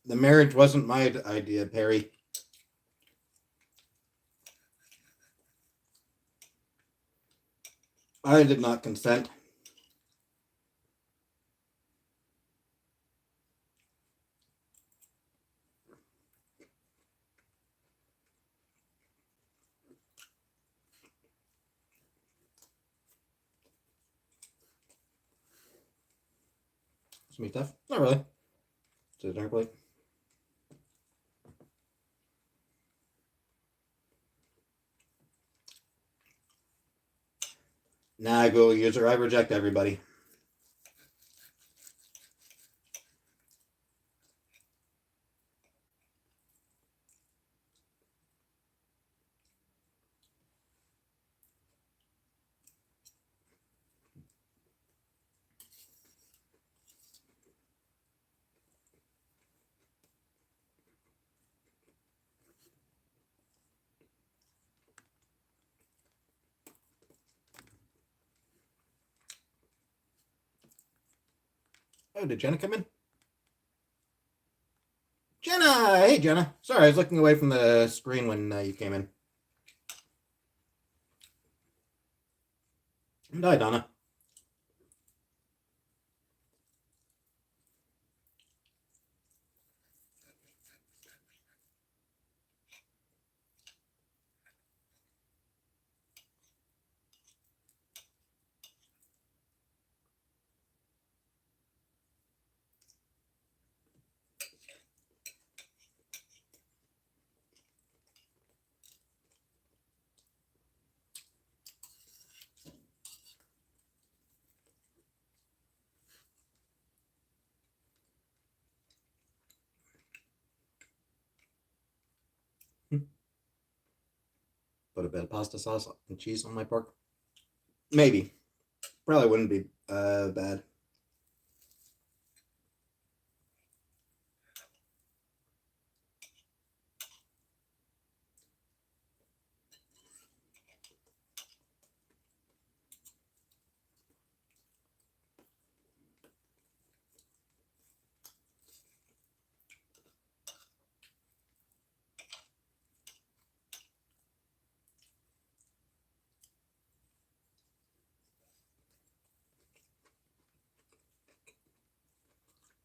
The marriage wasn't my idea, Perry. I did not consent. Sweet stuff? Not really. It's a dinner plate. Nah, Google user, I reject everybody. Oh, did Jenna come in? Jenna! Hey, Jenna. Sorry, I was looking away from the screen when you came in. Hi, Donna. Put a bit of pasta sauce and cheese on my pork. Maybe. Probably wouldn't be bad.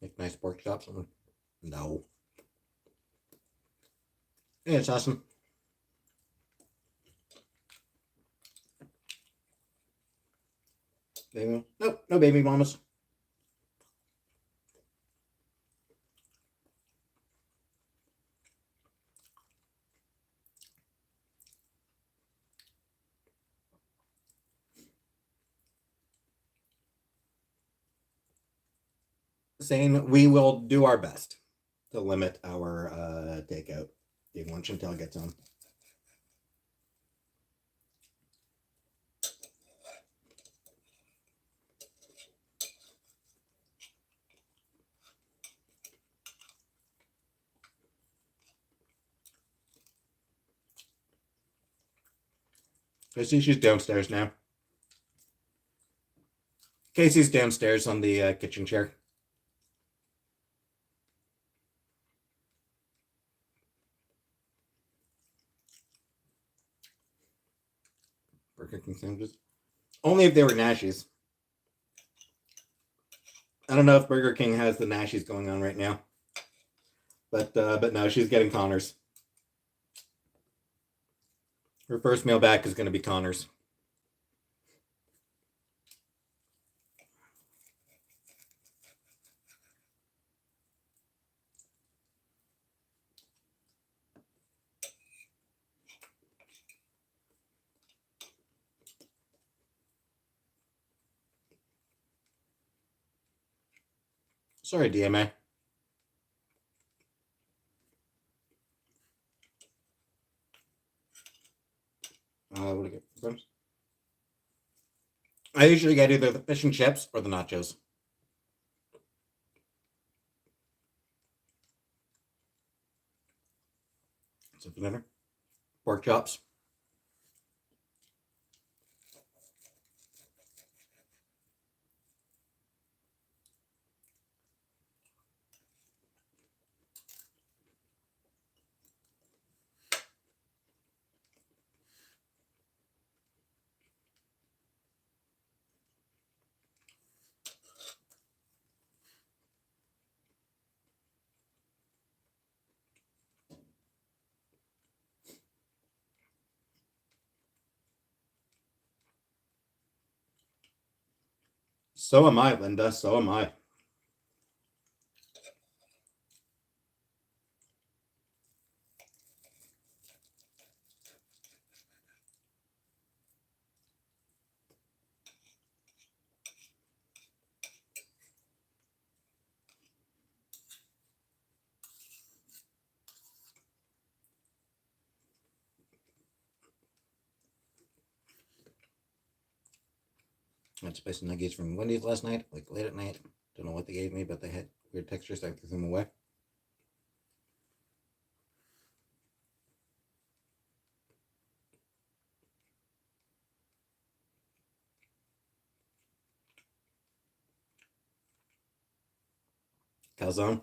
Make nice pork chops. No. Yeah, it's awesome. Baby. Nope, no baby mamas. Saying we will do our best to limit our takeout. Eating lunch until it gets on. I see she's downstairs now. Casey's downstairs on the kitchen chair. Burger King sandwiches. Only if they were Nashies. I don't know if Burger King has the Nashies going on right now. But no, she's getting Connors. Her first meal back is going to be Connors. Sorry, DMA. What do I get for Christmas? I usually get either the fish and chips or the nachos. So for dinner, pork chops. So am I, Linda. So am I. I had spicy nuggets from Wendy's last night, like late at night. Don't know what they gave me, but they had weird textures, so I threw them away. Calzone.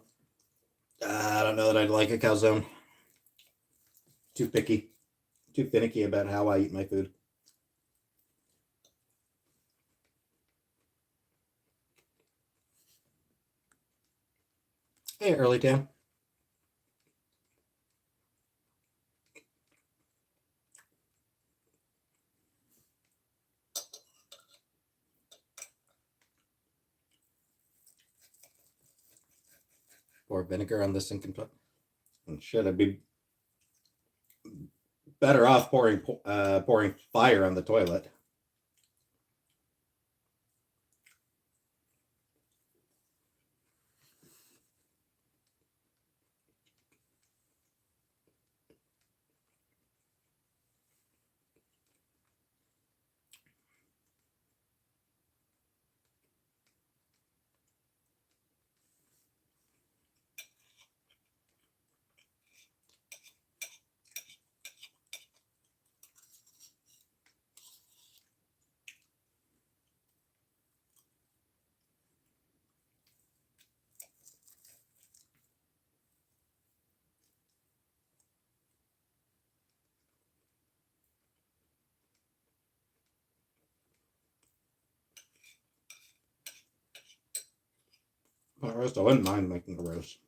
I don't know that I'd like a calzone. Too picky. Too finicky about how I eat my food. Hey, early Tam. Pour vinegar on the sink and put. Should I be better off pouring fire on the toilet? Roast, I wouldn't mind making a roast.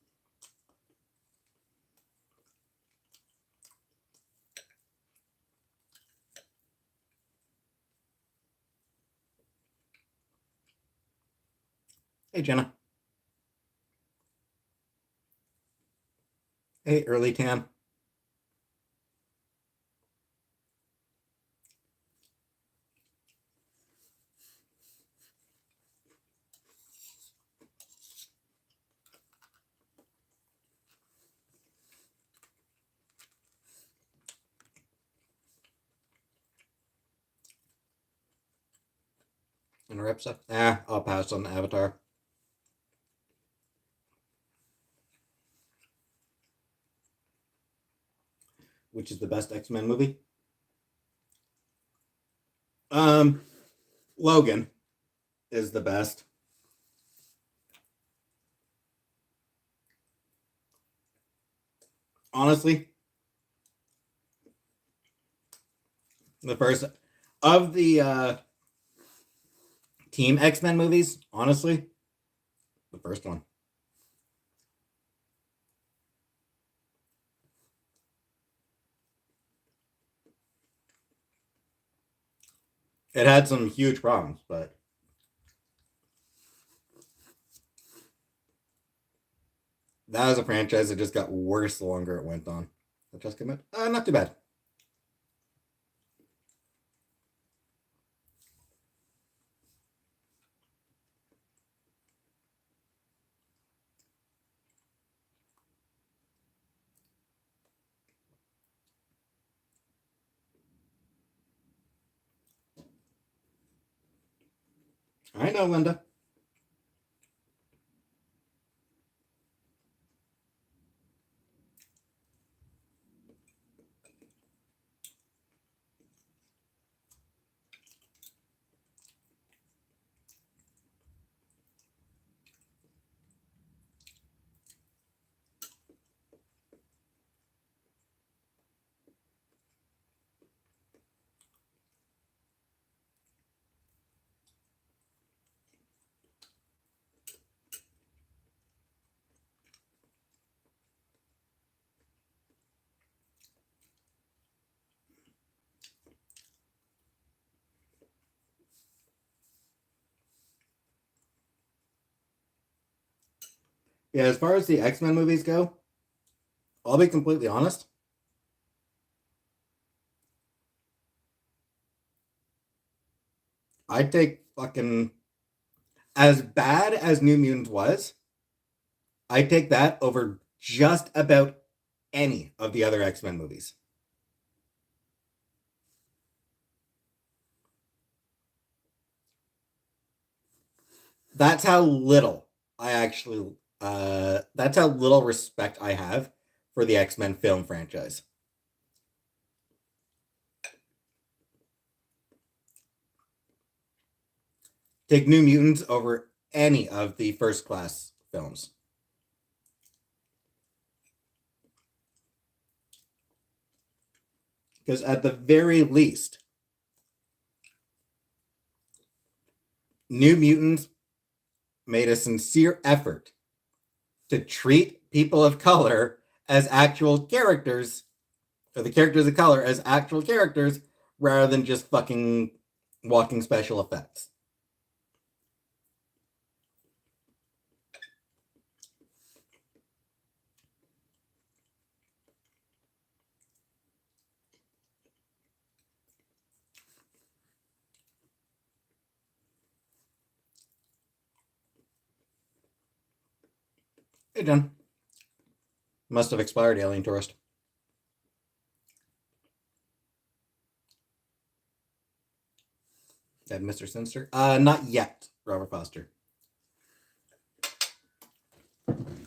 Hey, Jenna. Hey, early Tam. Interrupts up. I'll pass on Avatar. Which is the best X-Men movie? Logan is the best. Honestly, the first of the Team X-Men movies, honestly, the first one. It had some huge problems, but that was a franchise that just got worse the longer it went on. That just came out. Not too bad. I know, Linda. Yeah, as far as the X-Men movies go, I'll be completely honest. I'd take fucking as bad as New Mutants was. I'd take that over just about any of the other X-Men movies. That's how little I actually. That's how little respect I have for the X-Men film franchise. Take New Mutants over any of the First Class films. Because at the very least, New Mutants made a sincere effort to treat people of color as actual characters, or the characters of color as actual characters, rather than just fucking walking special effects. Hey, done. Must have expired, Alien Tourist. That Mr. Sinister? Not yet, Robert Foster.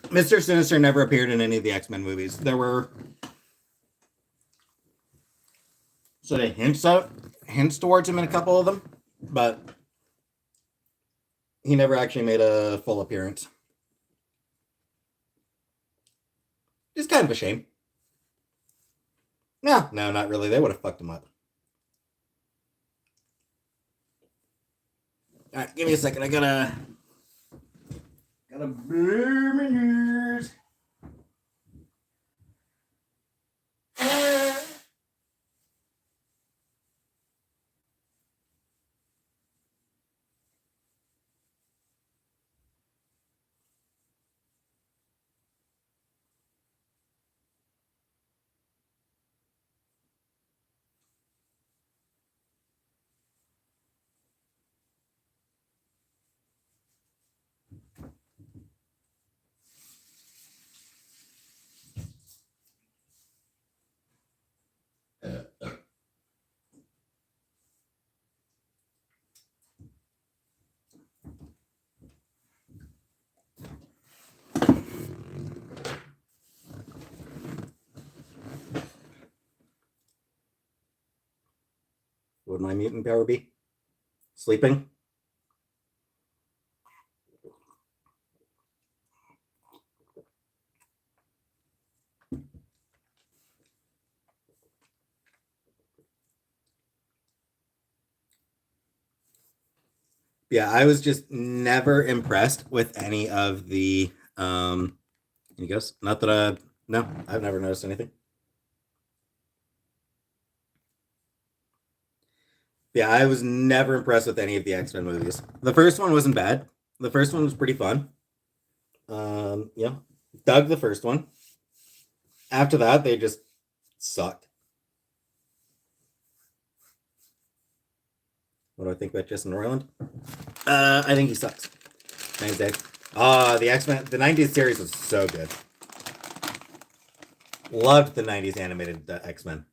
Mr. Sinister never appeared in any of the X-Men movies. There were sort of hints towards him in a couple of them, but he never actually made a full appearance. It's kind of a shame. No, not really. They would have fucked him up. All right, give me a second. I gotta blur my ears. What would my mutant power be? Sleeping? Yeah, I was just never impressed with any of the any ghosts. Not that no, I've never noticed anything. Yeah, I was never impressed with any of the X-Men movies. The first one wasn't bad. The first one was pretty fun. Yeah, dug the first one. After that, they just sucked. What do I think about Justin Roiland? I think he sucks. Thanks, Dave. The X-Men, the 90s series was so good. Loved the 90s animated X-Men.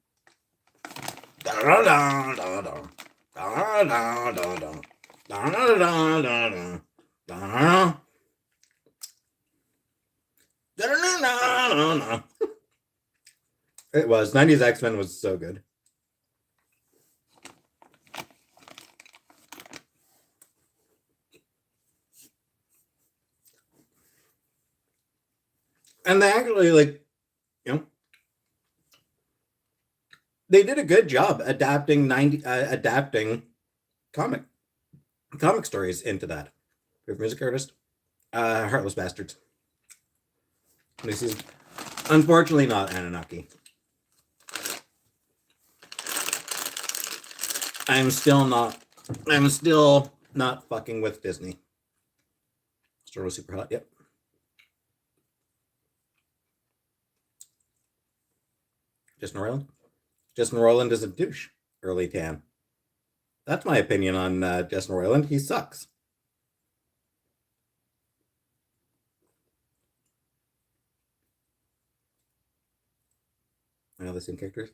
It was. 90s X-Men was so good. And they actually, like, you know, they did a good job adapting comic stories into that. Favorite music artist? Heartless Bastards. This is unfortunately not Anunnaki. I'm still not fucking with Disney. Star Wars super hot, yep. Justin Roiland? Justin Roiland is a douche. Early tan. That's my opinion on Justin Roiland. He sucks. I know the same characters.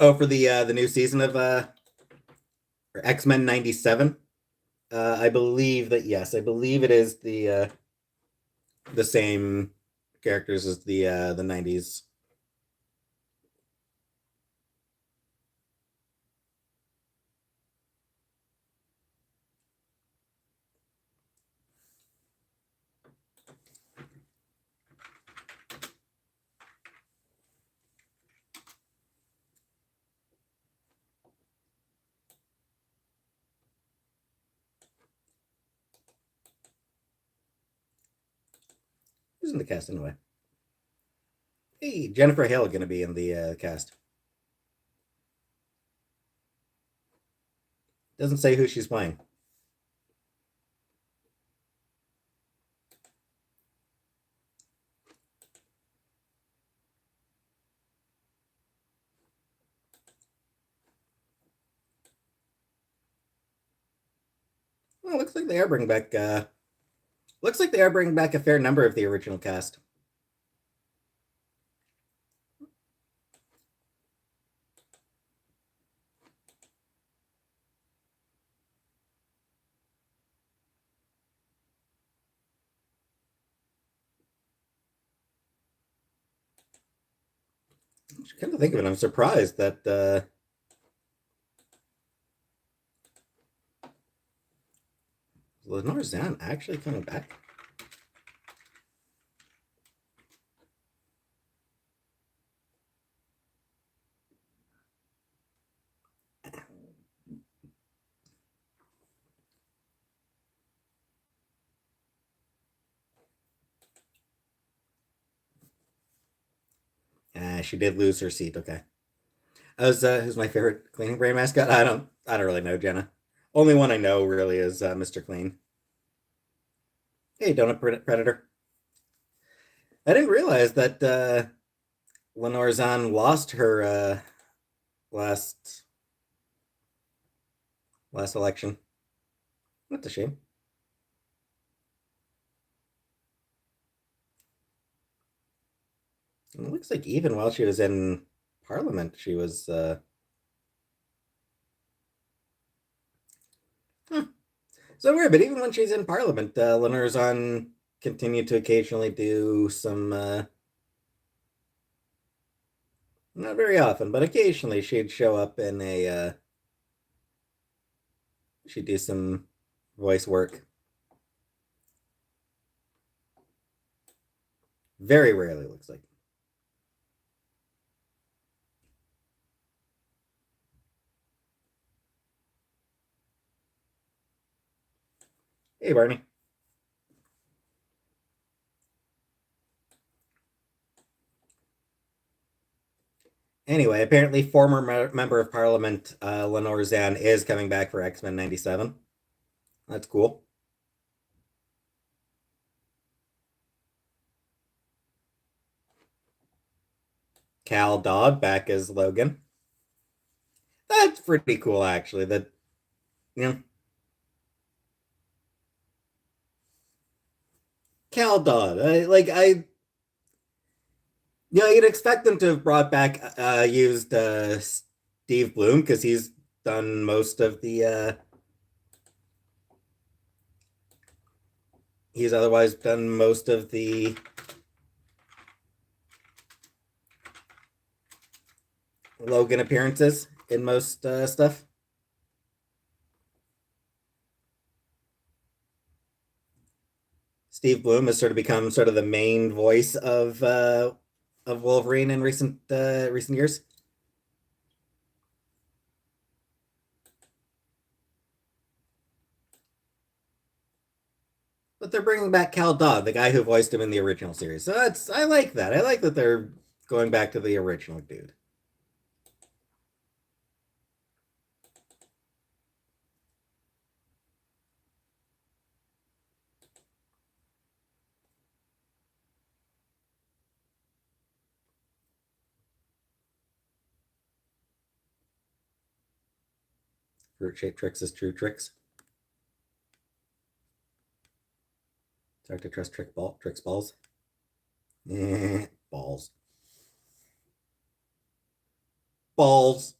Oh, for the new season of X-Men 97. I believe that yes, I believe it is the same characters as the 90s. Who's in the cast anyway? Hey, Jennifer Hale going to be in the cast. Doesn't say who she's playing. Well, looks like they are bringing back. Looks like they are bringing back a fair number of the original cast. Come to think of it, I'm surprised that Lenore Zan actually coming back. She did lose her seat. Okay. Who's my favorite Cleaning Brain mascot? I don't really know, Jenna. Only one I know really is Mr. Clean. Hey, Donut Predator. I didn't realize that Lenore Zahn lost her last last election. That's a shame. And it looks like even while she was in Parliament, she was. Huh. So weird, but even when she's in Parliament, Lenore Zahn continued to occasionally do some. Not very often, but occasionally she'd show up in a. She'd do some voice work. Very rarely, looks like. Hey, Barney. Anyway, apparently, former member of Parliament Lenore Zan is coming back for X Men '97. That's cool. Cal Dodd back as Logan. That's pretty cool, actually. That you know, Cal Dodd. You'd expect them to have brought back used Steve Bloom because he's done most of the. He's otherwise done most of the Logan appearances in most stuff. Steve Bloom has sort of become sort of the main voice of Wolverine in recent years. But they're bringing back Cal Dodd, the guy who voiced him in the original series. So that's I like that. I like that they're going back to the original dude. Fruit shaped tricks is true tricks. It's hard to trust tricks balls. Balls. Balls.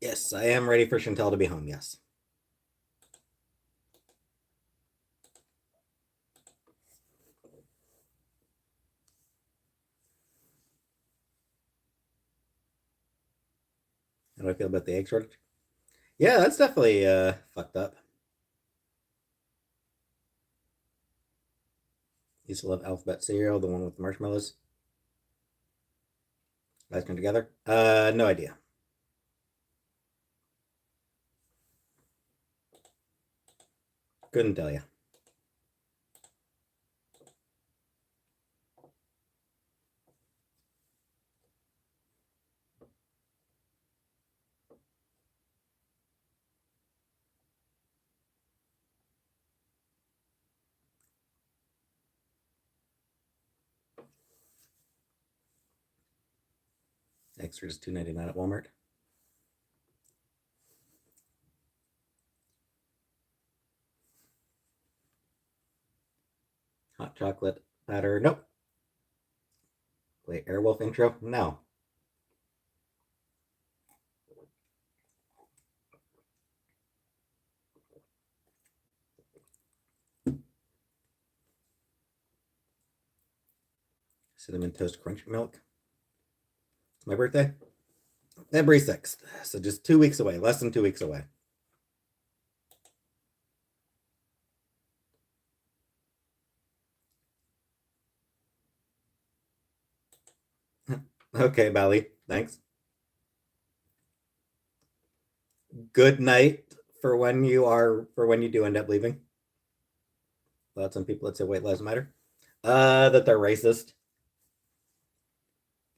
Yes, I am ready for Chantel to be home, yes. How do I feel about the egg shortage? Yeah, that's definitely fucked up. Used to love alphabet cereal, the one with the marshmallows. Guys come together. No idea. Couldn't tell you. Eggs for just $2.99 at Walmart. Hot chocolate batter. Nope. Play Airwolf intro. No. Cinnamon toast crunch milk. It's my birthday. February 6th. So just 2 weeks away. Less than 2 weeks away. Okay, Bally. Thanks. Good night for when you do end up leaving. Thought some people that say white lives matter. That they're racist.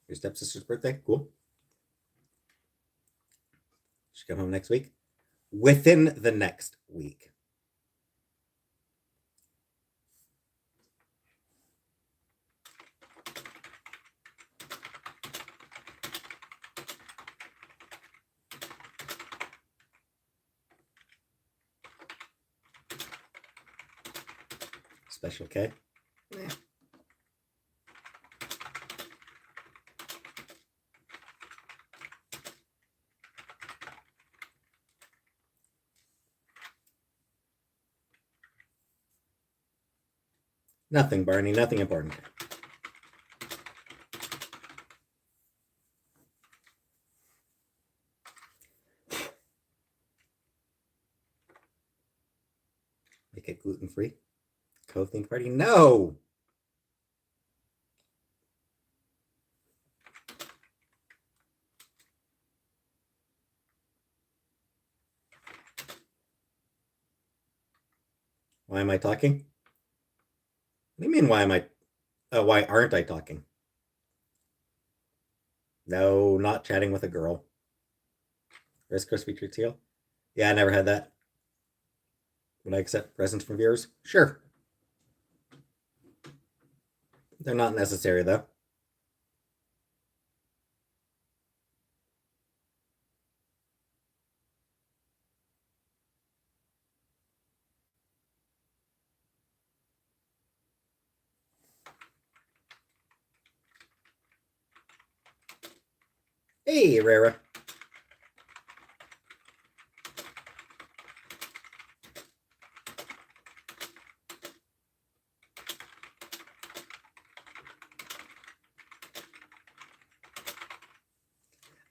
Your stepsister's birthday? Cool. She come home next week. Within the next week. Special K. Nothing, Barney. Nothing important. Make it gluten free. Co-themed party? No. Why am I talking? What do you mean? Why am I? Why aren't I talking? No, not chatting with a girl. Rice Krispie treat seal? Yeah, I never had that. Would I accept presents from viewers? Sure. They're not necessary though. Hey, Rara.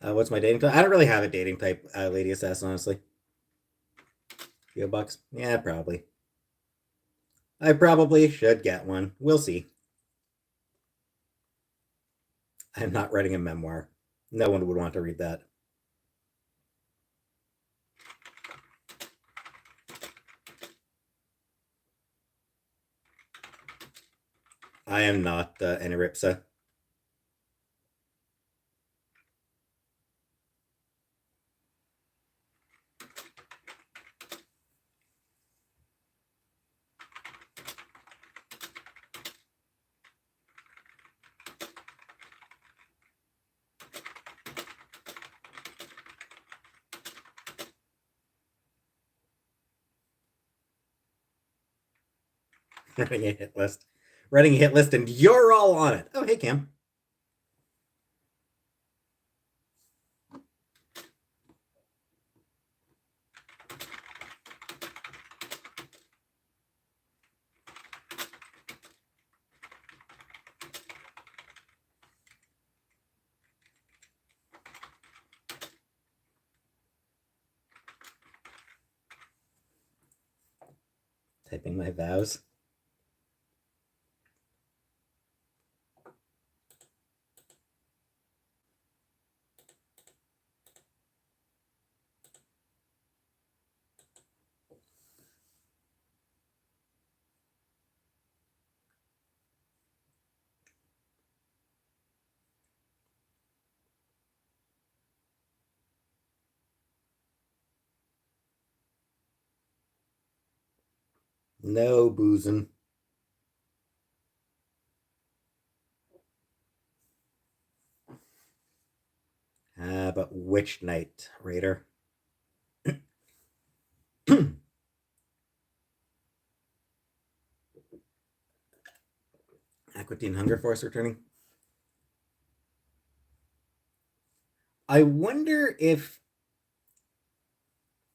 What's my dating type? I don't really have a dating type, Lady Assassin, honestly. Few bucks? Yeah, probably. I probably should get one. We'll see. I'm not writing a memoir. No one would want to read that. I am not Anaripsa. Writing a hit list. Writing a hit list, and you're all on it. Oh, hey, Cam. Typing my vows. No boozing. But which night, Raider? Aqua Teen Hunger Force returning. I wonder if.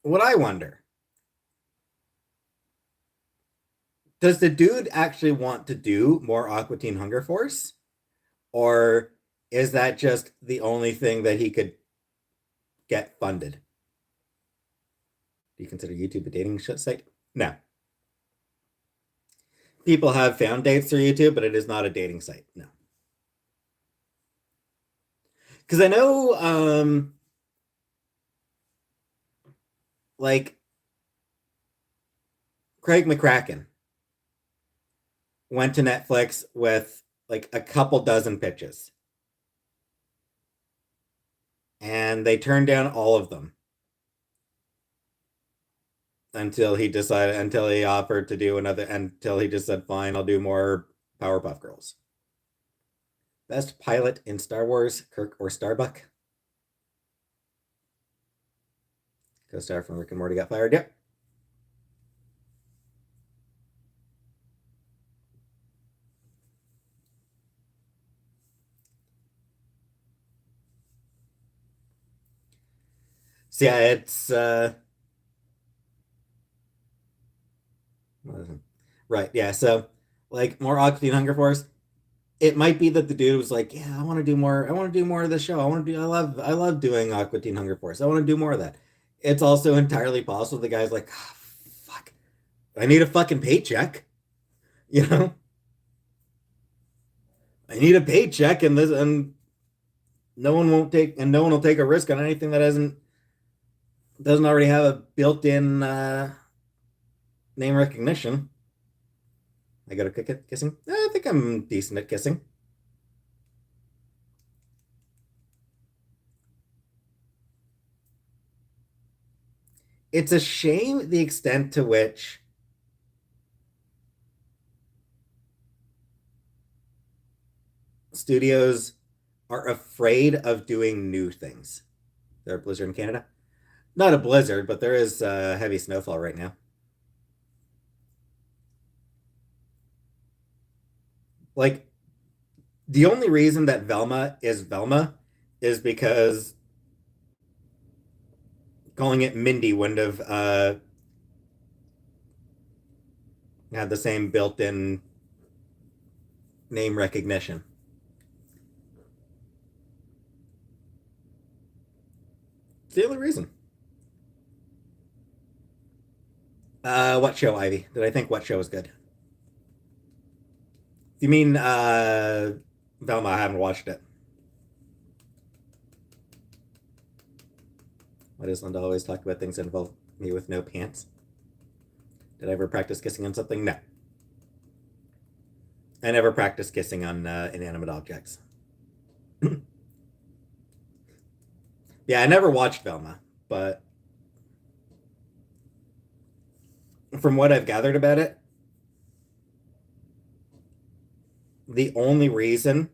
What I wonder. Does the dude actually want to do more Aqua Teen Hunger Force? Or is that just the only thing that he could get funded? Do you consider YouTube a dating site? No. People have found dates through YouTube, but it is not a dating site. No. Because I know, like, Craig McCracken went to Netflix with like a couple dozen pitches. And they turned down all of them until he offered to do another, until he just said, fine, I'll do more Powerpuff Girls. Best pilot in Star Wars, Kirk or Starbuck? Co-star from Rick and Morty got fired. Yep. So yeah, it's right. Yeah. So like more Aqua Teen Hunger Force. It might be that the dude was like, yeah, I want to do more. I want to do more of the show. I love doing Aqua Teen Hunger Force. I want to do more of that. It's also entirely possible the guy's like, oh, fuck, I need a fucking paycheck. You know, I need a paycheck, and no one will take a risk on anything that doesn't already have a built-in name recognition. I got a kick at kissing. I think I'm decent at kissing. It's a shame the extent to which studios are afraid of doing new things. There a blizzard in Canada? Not a blizzard, but there is heavy snowfall right now. Like, the only reason that Velma is Velma is because calling it Mindy wouldn't have had the same built-in name recognition. It's the only reason. What show, Ivy? Did I think what show was good? You mean Velma? I haven't watched it. Why does Linda always talk about things that involve me with no pants? Did I ever practice kissing on something? No. I never practiced kissing on inanimate objects. Yeah, I never watched Velma, but from what I've gathered about it, the only reason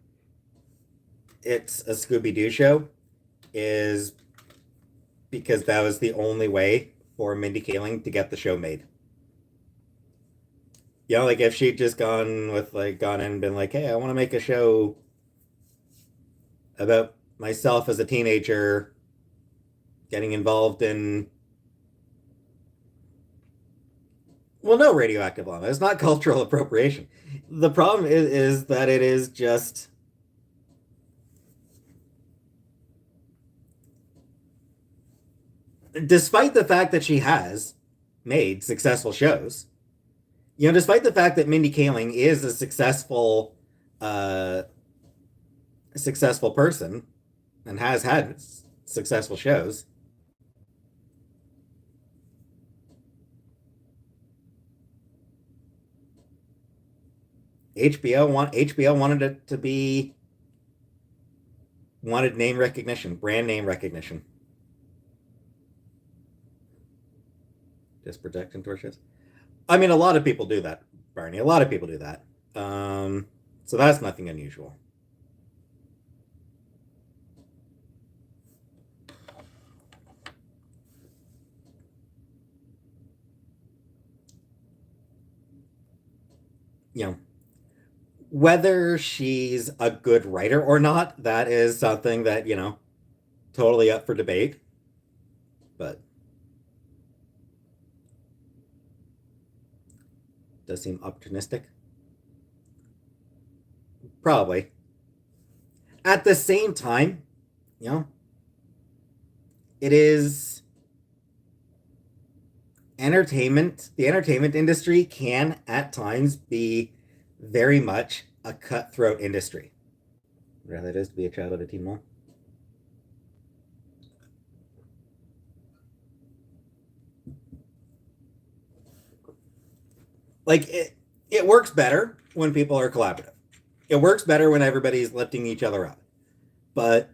it's a Scooby-Doo show is because that was the only way for Mindy Kaling to get the show made. You know, like if she'd just gone in and been like, hey, I want to make a show about myself as a teenager getting involved in, well, no, radioactive llama. It's not cultural appropriation. The problem is that it is just, despite the fact that she has made successful shows, despite the fact that Mindy Kaling is a uh, successful person and has had successful shows. HBO wanted it to be wanted name recognition, brand name recognition. Just protection torches. I mean, a lot of people do that, Barney. A lot of people do that. So that's nothing unusual. You know, whether she's a good writer or not, that is something that, totally up for debate. But does seem opportunistic. Probably. At the same time, you know, it is entertainment. The entertainment industry can at times be very much a cutthroat industry. Rather, it is to be a child of a teen mom. Like it works better when people are collaborative. It works better when everybody's lifting each other up. But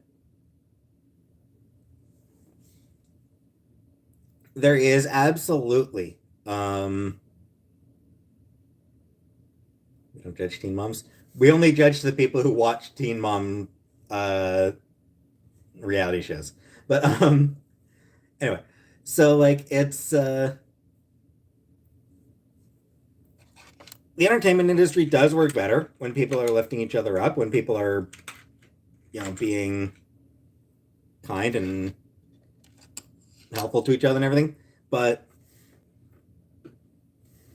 there is absolutely we don't judge teen moms. We only judge the people who watch teen mom reality shows. But anyway, so like it's the entertainment industry does work better when people are lifting each other up, when people are, being kind and helpful to each other and everything. But,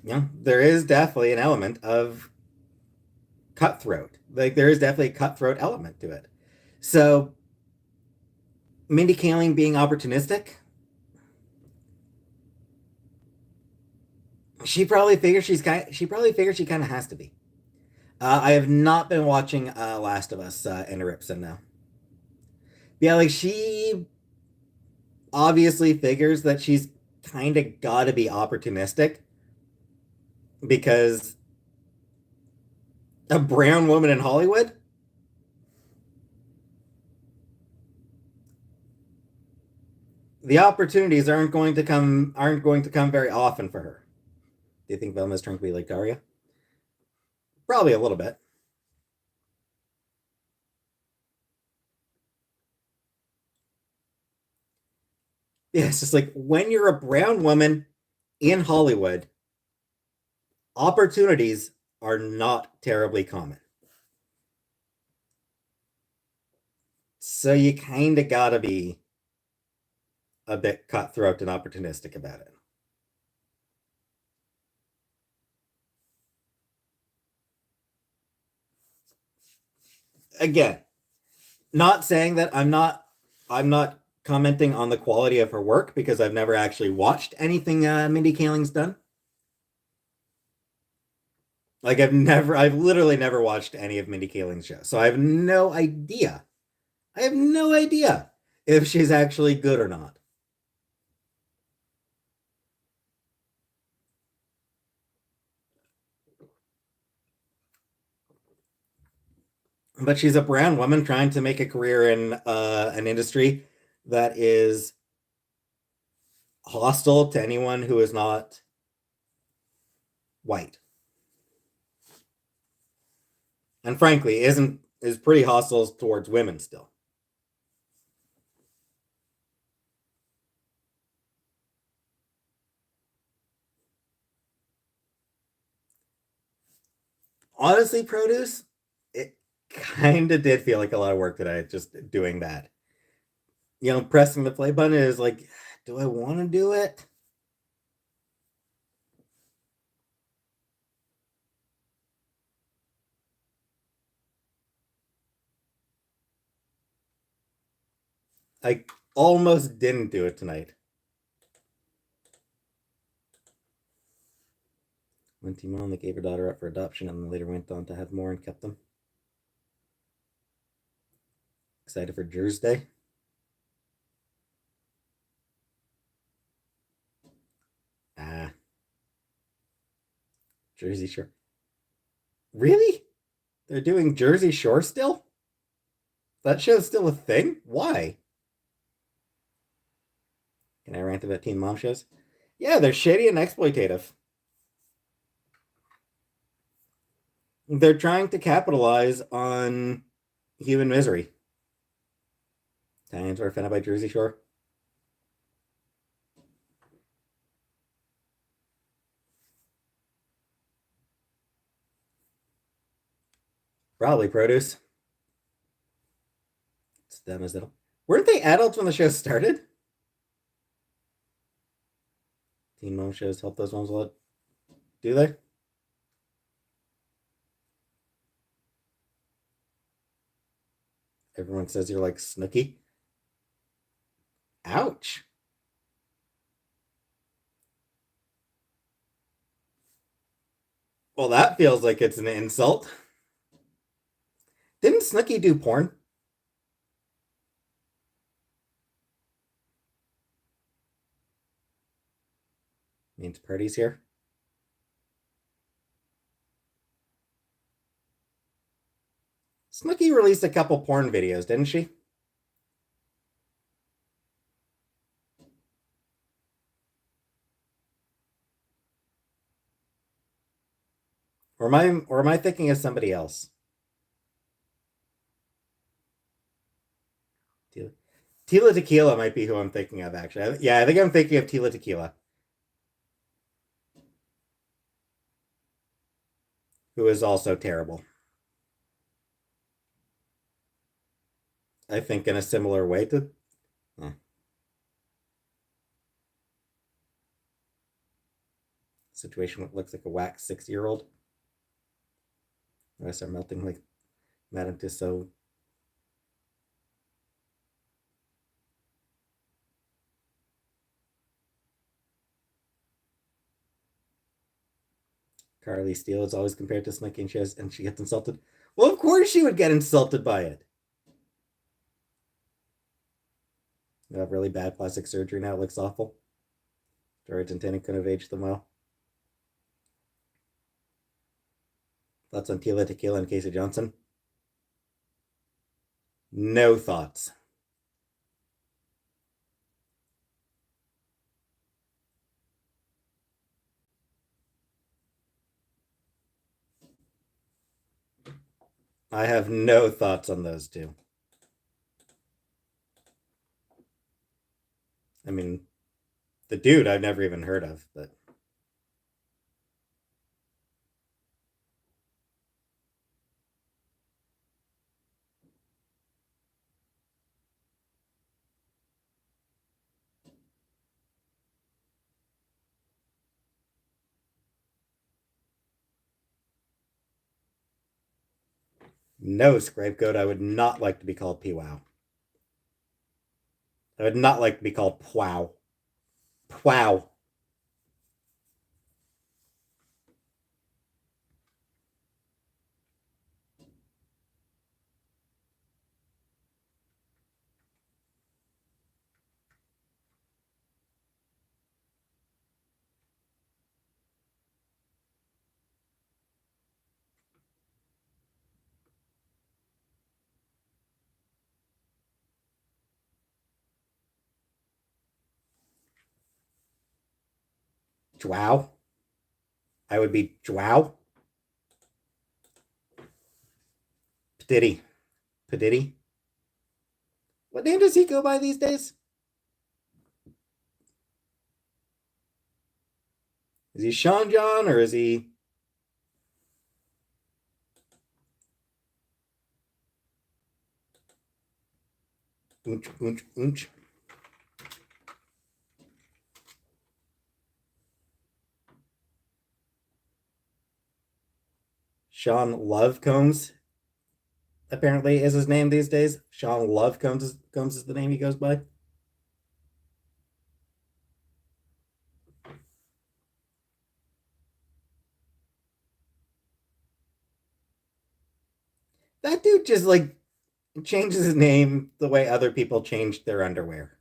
there is definitely an element of cutthroat. Like, there is definitely a cutthroat element to it. So, Mindy Kaling being opportunistic, she probably figures she kind of has to be. I have not been watching Last of Us Anna Ripson now. Yeah, like she obviously figures that she's kind of got to be opportunistic because a brown woman in Hollywood. The opportunities aren't going to come very often for her. Do you think Velma's trying to be like Daria? Probably a little bit. Yeah, it's just like when you're a brown woman in Hollywood, opportunities are not terribly common. So you kind of gotta be a bit cutthroat and opportunistic about it. Again, not saying that I'm not commenting on the quality of her work because I've never actually watched anything Mindy Kaling's done. Like I've literally never watched any of Mindy Kaling's shows, so I have no idea. I have no idea if she's actually good or not. But she's a brown woman trying to make a career in an industry that is hostile to anyone who is not white, and frankly, is pretty hostile towards women still. Honestly, produce it kind of did feel like a lot of work today just doing that. Pressing the play button is like, do I want to do it? I almost didn't do it tonight. When Timon they gave her daughter up for adoption and later went on to have more and kept them. Excited for Jersey Day? Jersey Shore. Really? They're doing Jersey Shore still? That show's still a thing? Why? Can I rant about teen mom shows? Yeah, they're shady and exploitative. They're trying to capitalize on human misery. Italians were offended by Jersey Shore. Probably produce. It's dumb as it. Weren't they adults when the show started? Teen mom shows help those moms a lot. Do they? Everyone says you're like Snooki. Ouch. Well, that feels like it's an insult. Didn't Snooki do porn? Means parties here. Snooki released a couple porn videos, didn't she? Or am I thinking of somebody else? Tila Tequila might be who I'm thinking of, actually. Yeah, I think I'm thinking of Tila Tequila, who is also terrible. I think in a similar way to. Situation looks like a whack 6-year-old. I start melting like Madame Tussauds. Carly Steele is always compared to Snooki and she gets insulted. Well, of course she would get insulted by it. You have really bad plastic surgery now. It looks awful. George and Tana couldn't have aged them well. Thoughts on Tila Tequila and Casey Johnson? No thoughts. I have no thoughts on those two. I mean, the dude I've never even heard of, but. No, Scribegoat, I would not like to be called P-Wow. I would not like to be called Pwow. Pwow. Jow. I would be Jow. Padiddy. Padiddy. What name does he go by these days? Is he Sean John or is he. Oonch, oonch, oonch. Sean Love Combs, apparently, is his name these days. Sean Love Combs is the name he goes by. That dude just like changes his name the way other people changed their underwear.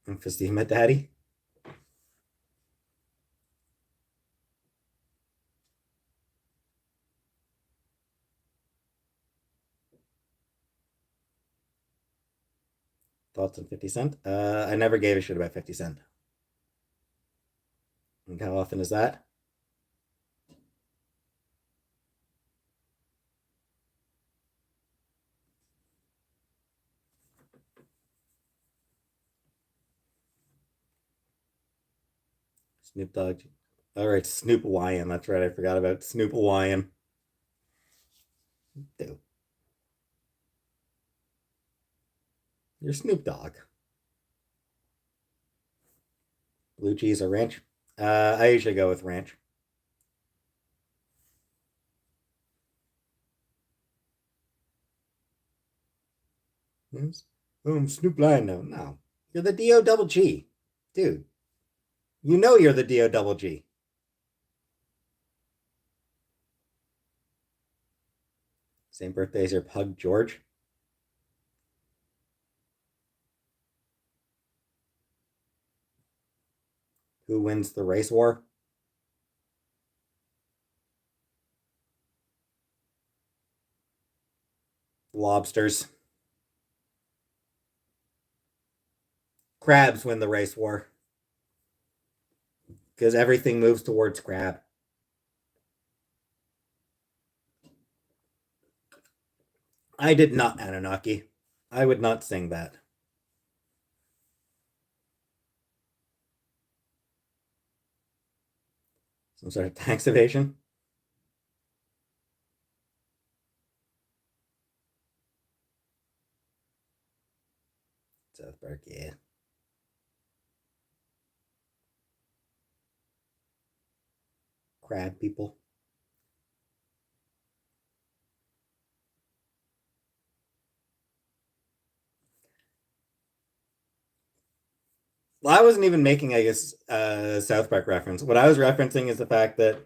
Emphysema daddy. Thoughts on 50 Cent? I never gave a shit about 50 Cent. And how often is that? Snoop Dogg. All right, Snoop Lion. That's right. I forgot about Snoop Lion. Dude, you're Snoop Dogg. Blue cheese or ranch? I usually go with ranch. Yes. Oh, I'm Snoop Lion now. No, you're the Do double G, dude. You know you're the Do double G. Same birthday as your pug George. Who wins the race war? Lobsters. Crabs win the race war because everything moves towards crab. I did not Anunnaki. I would not sing that. Some sort of tax evasion. South Park, yeah. Crab people. Well, I wasn't even making, I guess, South Park reference. What I was referencing is the fact that,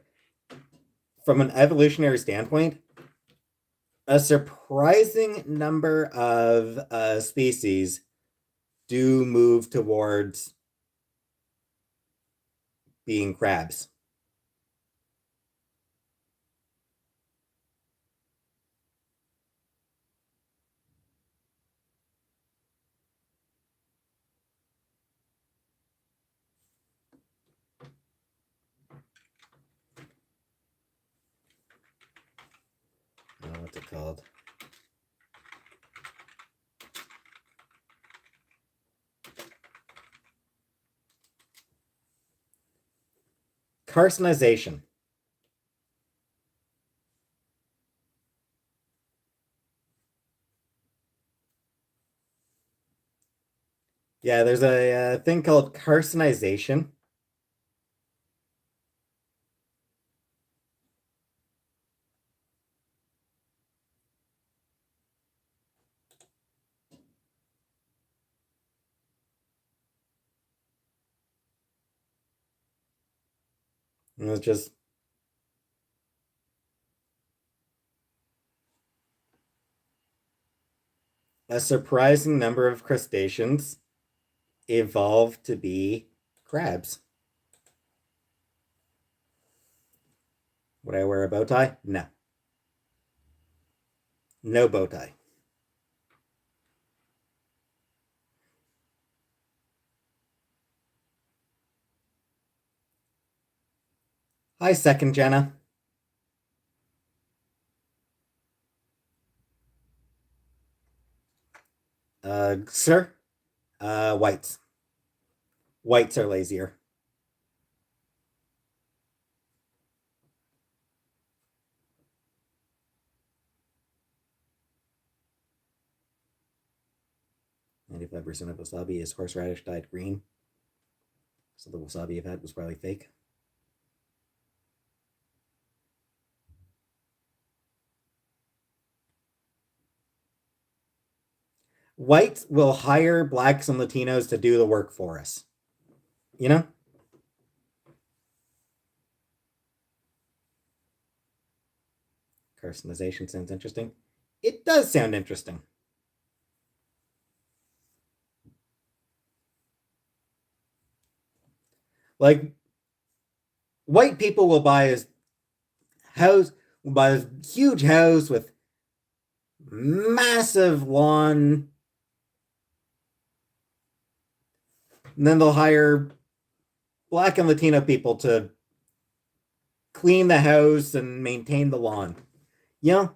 from an evolutionary standpoint, a surprising number of species do move towards being crabs. What's it called? Carcinization. Yeah, there's a thing called carcinization. And it's just a surprising number of crustaceans evolved to be crabs. Would I wear a bow tie? No. No bow tie. Hi, second Jenna. Sir? Whites. Whites are lazier. "95% of wasabi is horseradish dyed green. So the wasabi I've had was probably fake." Whites will hire blacks and Latinos to do the work for us. You know? Carcinization sounds interesting. It does sound interesting. Like, white people will buy a house, will buy a huge house with massive lawn, and then they'll hire black and Latino people to clean the house and maintain the lawn. You know?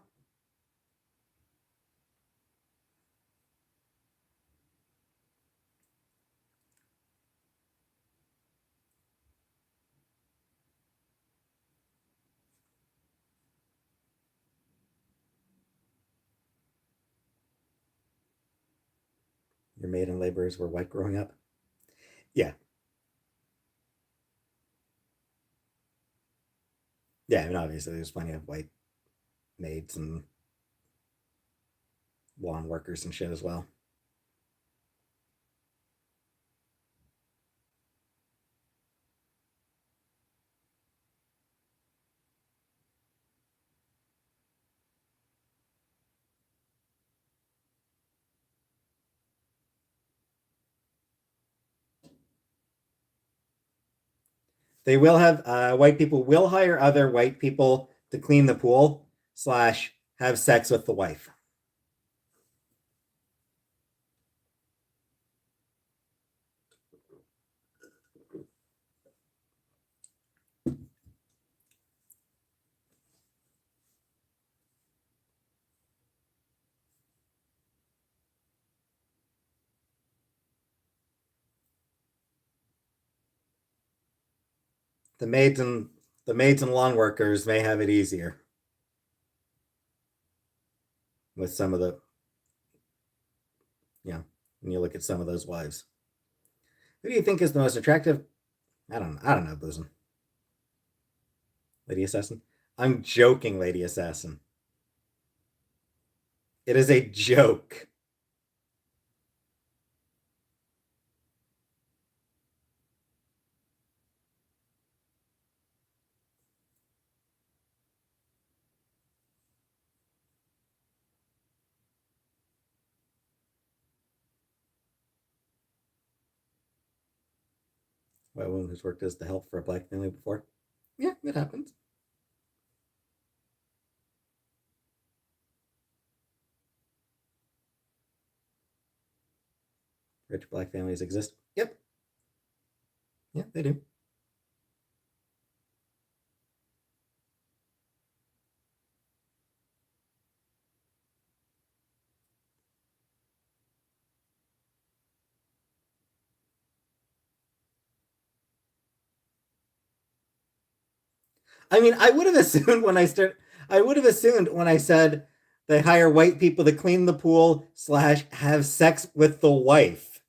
Your maiden laborers were white growing up. Yeah. Yeah, I mean, obviously, there's plenty of white maids and lawn workers and shit as well. They will have white people will hire other white people to clean the pool slash have sex with the wife. The maids and lawn workers may have it easier with some of the, yeah. When you look at some of those wives, who do you think is the most attractive? I don't know, bosom. Lady Assassin. I'm joking, Lady Assassin. It is a joke. White woman who's worked as the help for a black family before. Yeah, it happens. Rich black families exist. Yep. Yeah, they do. I mean, I would have assumed when I said they hire white people to clean the pool slash have sex with the wife.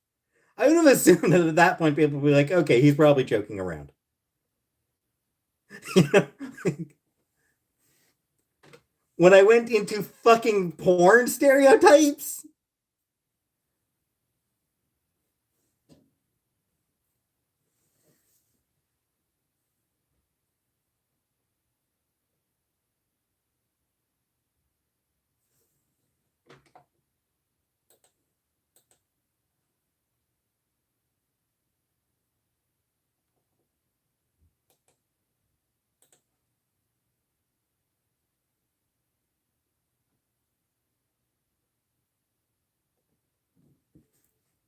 I would have assumed that at that point people would be like, okay, he's probably joking around. You know? When I went into fucking porn stereotypes.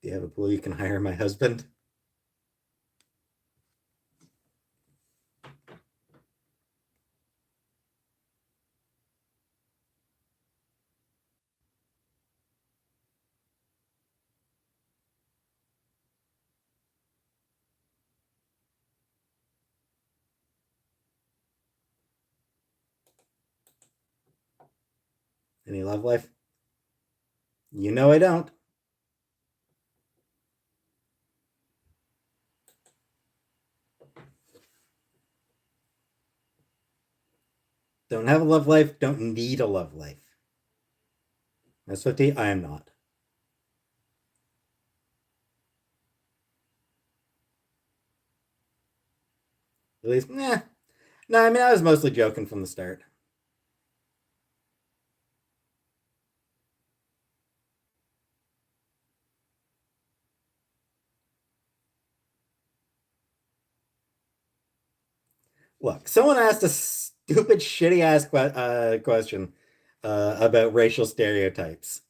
Do you have a pool you can hire my husband? Any love life? You know I don't. Don't have a love life, don't need a love life. That's 50. I am not. At least, nah. No, I mean, I was mostly joking from the start. Look, someone asked a stupid, shitty ass question about racial stereotypes.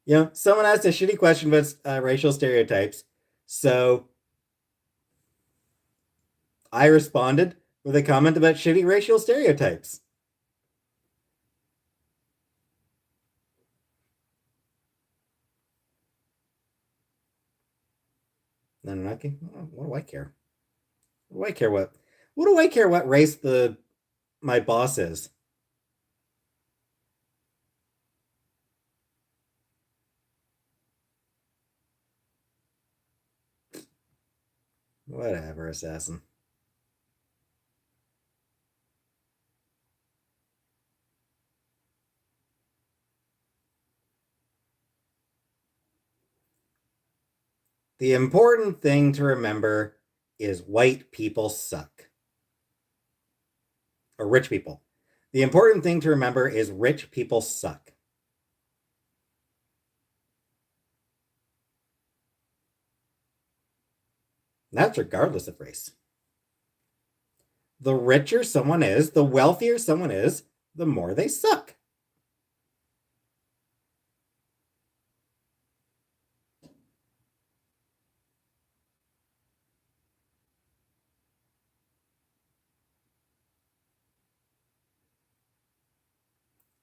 You know, someone asked a shitty question about racial stereotypes. So I responded with a comment about shitty racial stereotypes. And I'm like, what do I care? What do I care what do I care what race the my boss is? Whatever, assassin. The important thing to remember is white people suck. Or rich people. The important thing to remember is rich people suck. That's regardless of race. The richer someone is, the wealthier someone is, the more they suck.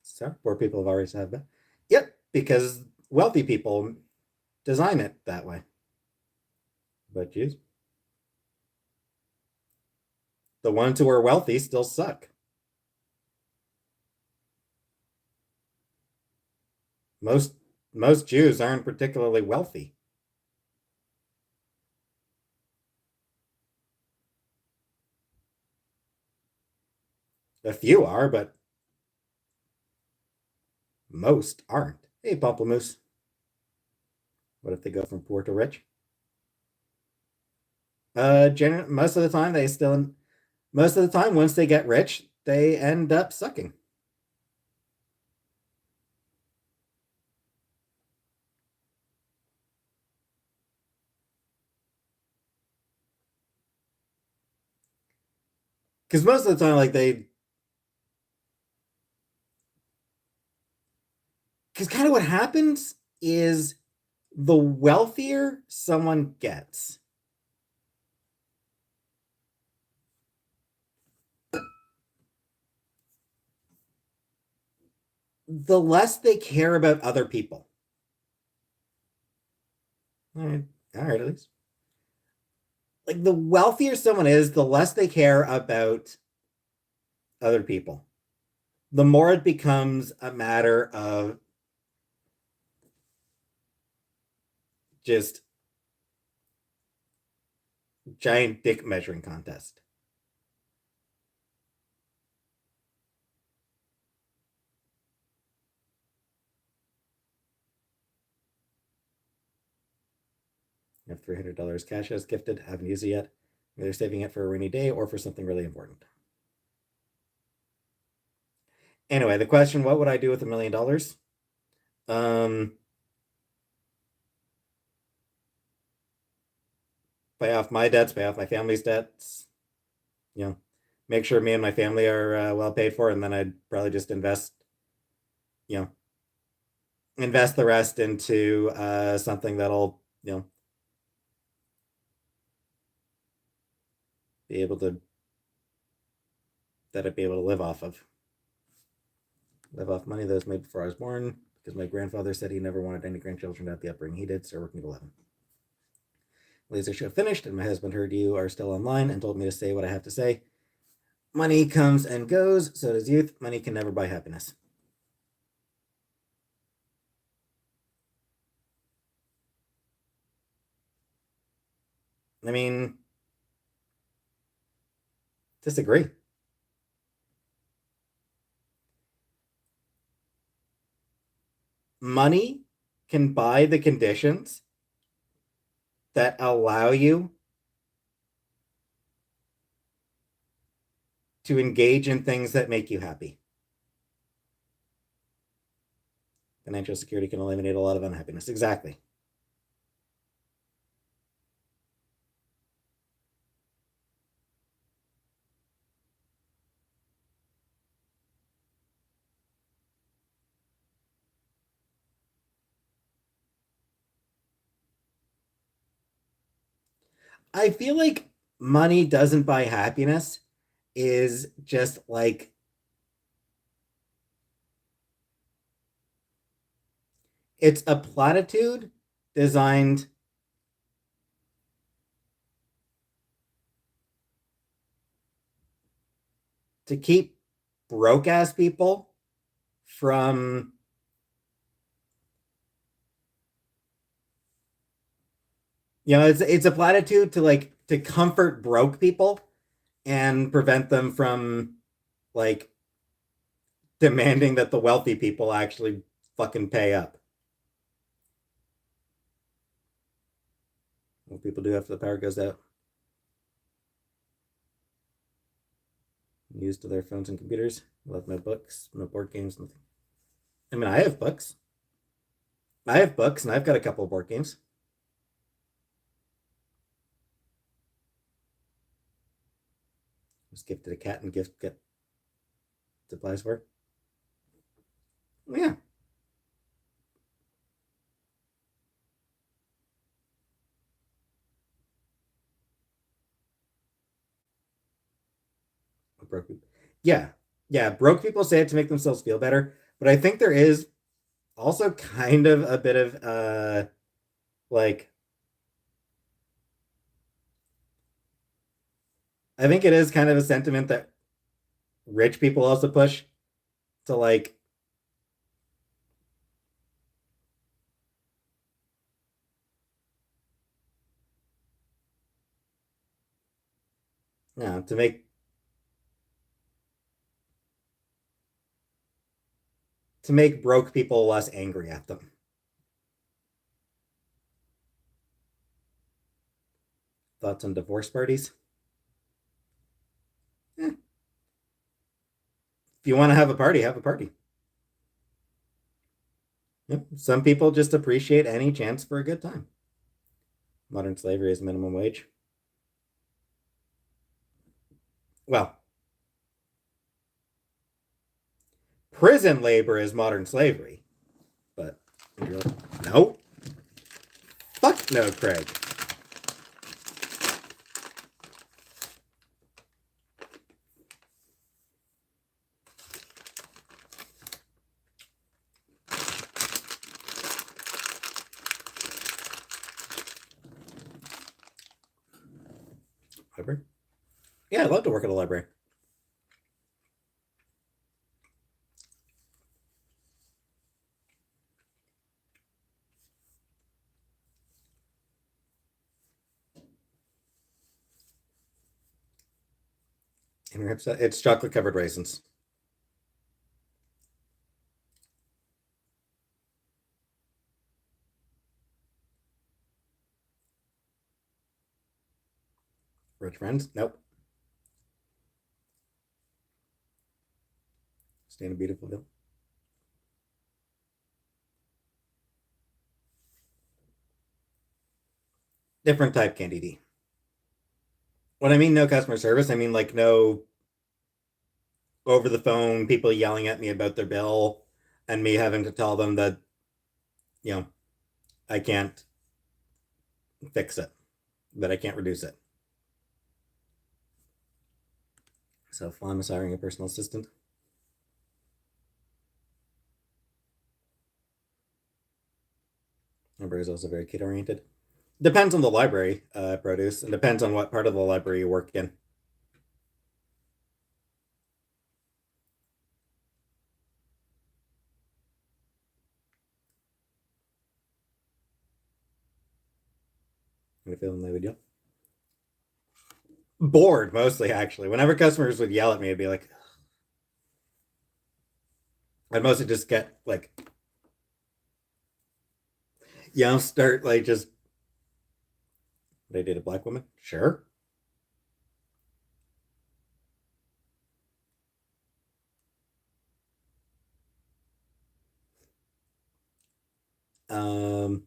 So poor people have always had that. Yep, because wealthy people design it that way. But you, the ones who are wealthy still suck. Most most Jews aren't particularly wealthy. A few are, but most aren't. Hey, Pamplemousse. What if they go from poor to rich? Most of the time they still, most of the time once they get rich, they end up sucking. Because most of the time, like they, because kind of what happens is the wealthier someone gets, the less they care about other people. All right, all right, at least. Like the wealthier someone is, the less they care about other people. The more it becomes a matter of just giant dick measuring contest. I have $300 cash as gifted. Haven't used it yet. Either saving it for a rainy day or for something really important. Anyway, the question: what would I do with $1 million? Um, Pay off my debts, pay off my family's debts. You know, make sure me and my family are well paid for, and then I'd probably just invest. You know, invest the rest into something that'll be able to that I'd be able to live off of. Live off money that was made before I was born because my grandfather said he never wanted any grandchildren at the upbringing he did, so working at 11. Laser show finished, and my husband heard you are still online and told me to say what I have to say. Money comes and goes, so does youth. Money can never buy happiness. I mean, disagree. Money can buy the conditions that allow you to engage in things that make you happy. Financial security can eliminate a lot of unhappiness. Exactly. I feel like money doesn't buy happiness is just like it's a platitude designed to keep broke ass people from it's a platitude to like to comfort broke people and prevent them from like demanding that the wealthy people actually fucking pay up. Well, people do after the power goes out. Used to their phones and computers. Left no books, no board games, nothing. I mean, I have books. I have books, and I've got a couple of board games. Just gifted a cat and gift get supplies for. Yeah. Broke people. Yeah. Yeah. Broke people say it to make themselves feel better. But I think there is also kind of a bit of like I think it is kind of a sentiment that rich people also push to like to make broke people less angry at them. Thoughts on divorce parties? Eh, if you want to have a party, have a party. Yep. Some people just appreciate any chance for a good time. Modern slavery is minimum wage. Well, prison labor is modern slavery. But you're like, no. Fuck no, Craig. Library? Yeah, I'd love to work at a library. It's chocolate covered raisins. Rich friends? Nope. Stay in a beautiful hill. Different type candy D. When I mean no customer service, I mean like no over the phone people yelling at me about their bill and me having to tell them that, you know, I can't fix it, that I can't reduce it. So Fawn is hiring a personal assistant. Library is also very kid oriented. Depends on the library produce and depends on what part of the library you work in. I feel in the video. Bored mostly, actually. Whenever customers would yell at me, I'd be like, I'd mostly just get like, start like just. They date a black woman? Sure. Um,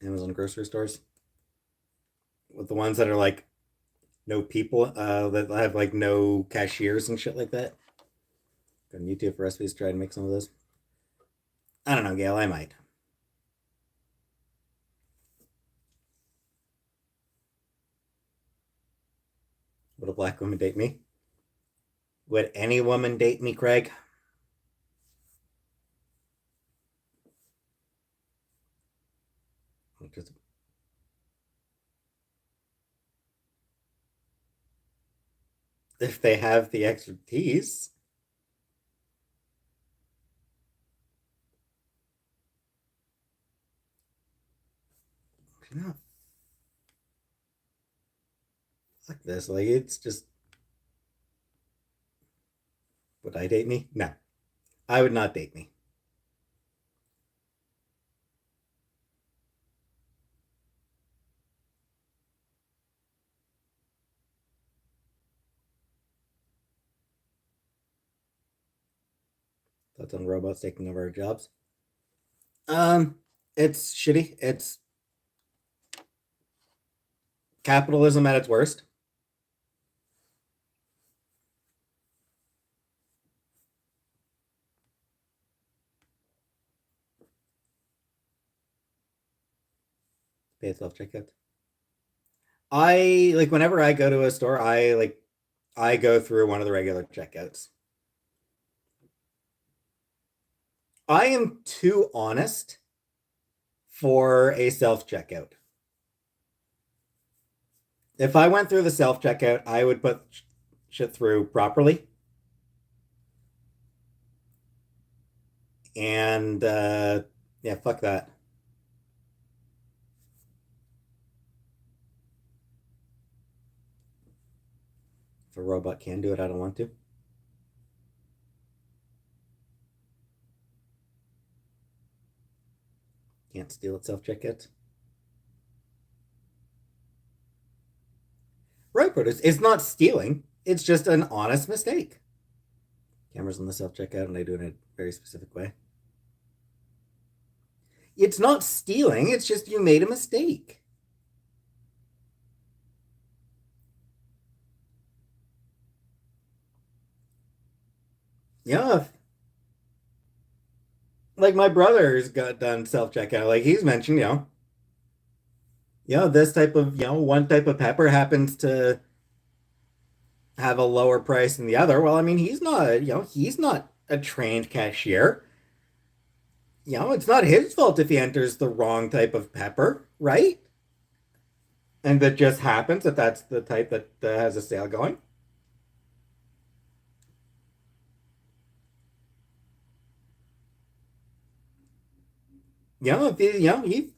Amazon grocery stores with the ones that are like no people, that have like no cashiers and shit like that. Go on YouTube for recipes. Try to make some of those. I don't know, Gail. I might. Would a black woman date me? Would any woman date me, Craig? Just, if they have the expertise. No, fuck this. Like, it's just. Would I date me? No. I would not date me. Thoughts on robots taking over our jobs? Um, it's shitty. It's capitalism at its worst. Pay self checkout. I like whenever I go to a store, I go through one of the regular checkouts. I am too honest for a self checkout. If I went through the self checkout, I would put shit through properly. And yeah, fuck that. If a robot can do it, I don't want to. Can't steal its self checkouts. Right, but it's not stealing. It's just an honest mistake. Cameras on the self checkout, and they do it in a very specific way. It's not stealing. It's just you made a mistake. Yeah, like my brother's got done self checkout. Like he's mentioned, this type of, one type of pepper happens to have a lower price than the other. Well, I mean, he's not a trained cashier. It's not his fault if he enters the wrong type of pepper, right? And that just happens that that's the type that has a sale going. If he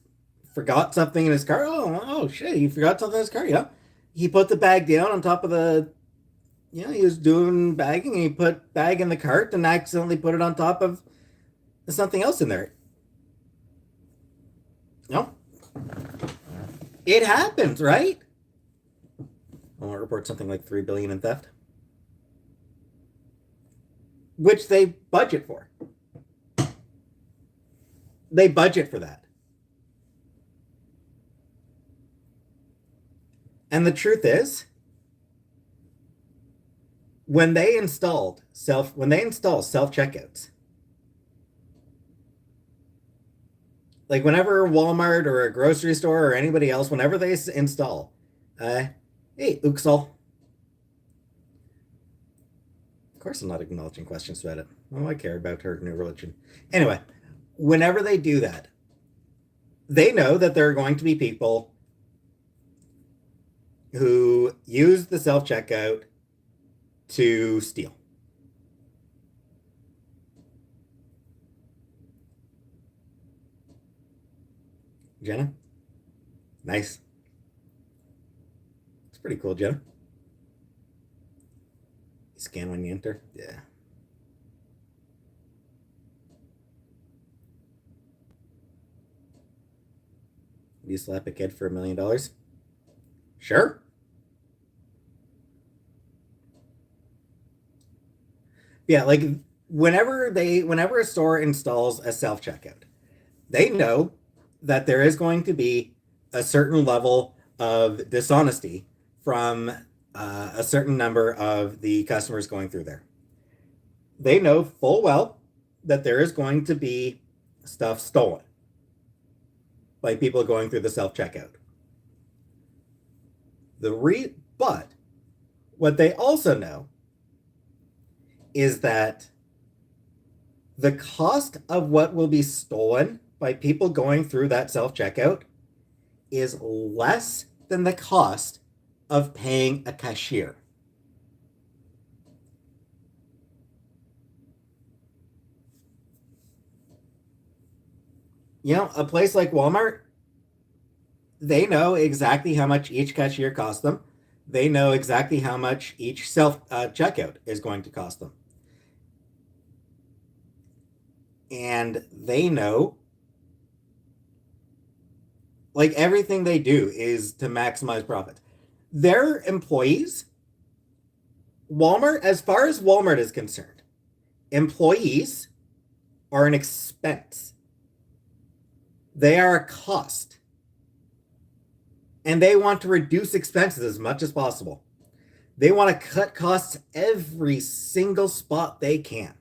forgot something in his car. Oh shit, he forgot something in his car. Yeah, he put the bag down on top of the. He was doing bagging and he put bag in the cart and accidentally put it on top of something else in there. You know, it happens, right? I'll report something like 3 billion in theft, which they budget for. They budget for that. And the truth is, when they install self checkouts, like whenever Walmart or a grocery store or anybody else, whenever they install, uh, hey, Uxal. Of course, I'm not acknowledging questions about it. Oh, I care about her new religion. Anyway, whenever they do that, they know that there are going to be people who use the self checkout to steal. Jenna, nice. It's pretty cool, Jenna. You scan when you enter. Yeah. Do you slap a kid for $1 million? Sure. Yeah, like whenever a store installs a self checkout, they know that there is going to be a certain level of dishonesty from a certain number of the customers going through there. They know full well that there is going to be stuff stolen by people going through the self checkout. But what they also know is that the cost of what will be stolen by people going through that self checkout is less than the cost of paying a cashier. A place like Walmart, they know exactly how much each cashier costs them. They know exactly how much each self checkout is going to cost them. And they know, like, everything they do is to maximize profit. Their employees, Walmart, as far as Walmart is concerned, employees are an expense. They are a cost. And they want to reduce expenses as much as possible. They want to cut costs every single spot they can.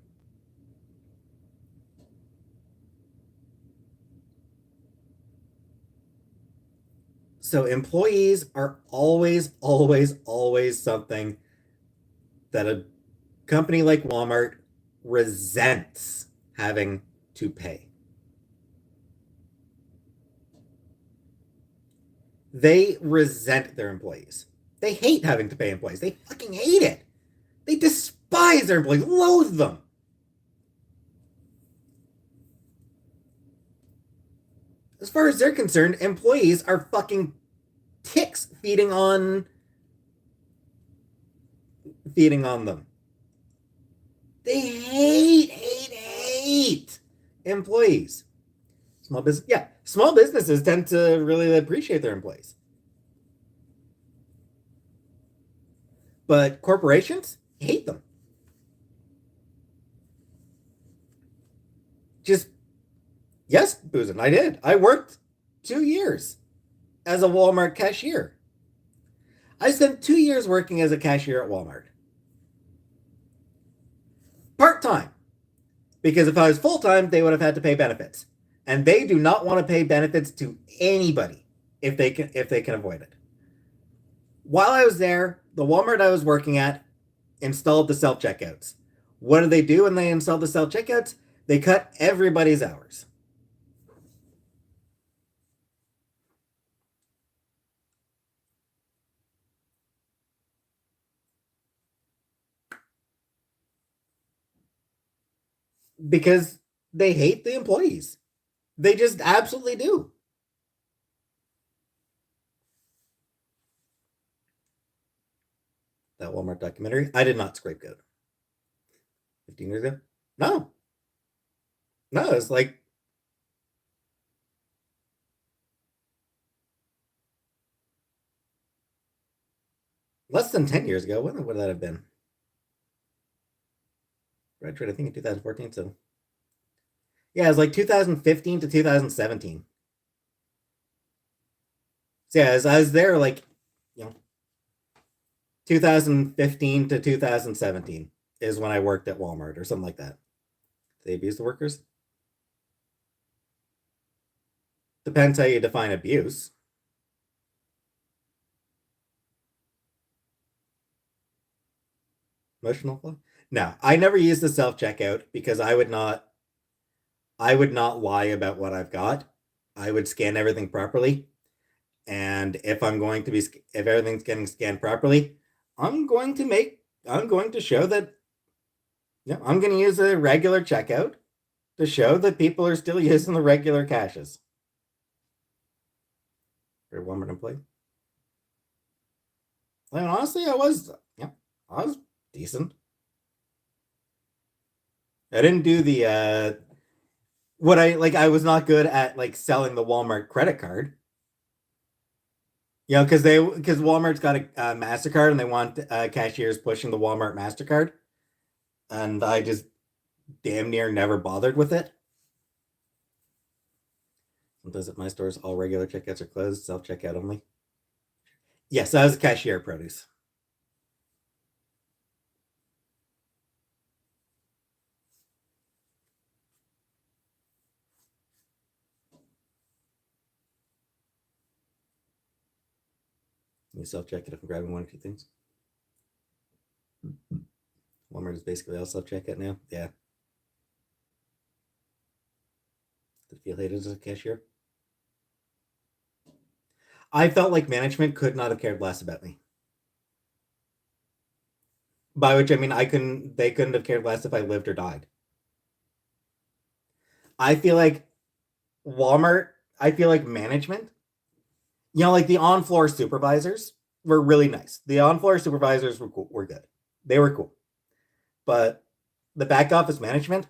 So employees are always, always, always something that a company like Walmart resents having to pay. They resent their employees. They hate having to pay employees. They fucking hate it. They despise their employees, loathe them. As far as they're concerned, employees are fucking ticks feeding on them. They hate employees. Small businesses tend to really appreciate their employees. But corporations hate them. Just, yes, Boozin, I did. I worked 2 years as a Walmart cashier. I spent 2 years working as a cashier at Walmart. Part time. Because if I was full time, they would have had to pay benefits. And they do not want to pay benefits to anybody if they can avoid it. While I was there, the Walmart I was working at installed the self checkouts. What do they do when they install the self checkouts? They cut everybody's hours. Because they hate the employees. They just absolutely do. That Walmart documentary, I did not scapegoat. 15 years ago? No. No, it's like less than 10 years ago. When would that have been? Graduated, I think, in 2014. So, yeah, it was like 2015 to 2017. So, yeah, I was there like, you know, 2015 to 2017 is when I worked at Walmart or something like that. They abuse the workers? Depends how you define abuse. Emotional flow? No, I never used the self checkout because I would not lie about what I've got. I would scan everything properly. And if everything's getting scanned properly, I'm going to show that, I'm going to use a regular checkout to show that people are still using the regular caches. For Walmart employee. Like, honestly, I was decent. I didn't do the what I like. I was not good at like selling the Walmart credit card. Because Walmart's got a Mastercard and they want cashiers pushing the Walmart Mastercard. and I just damn near never bothered with it. Sometimes at my stores, all regular checkouts are closed, self checkout only. Yes, I was a cashier at produce. You self checkout if I'm grabbing one or two things. Walmart is basically all self checkout now. Yeah. Did you feel hated as a cashier? I felt like management could not have cared less about me. By which I mean they couldn't have cared less if I lived or died. I feel like Walmart, I feel like management, like the on-floor supervisors were really nice. The on-floor supervisors were cool, were good. They were cool. But the back office management,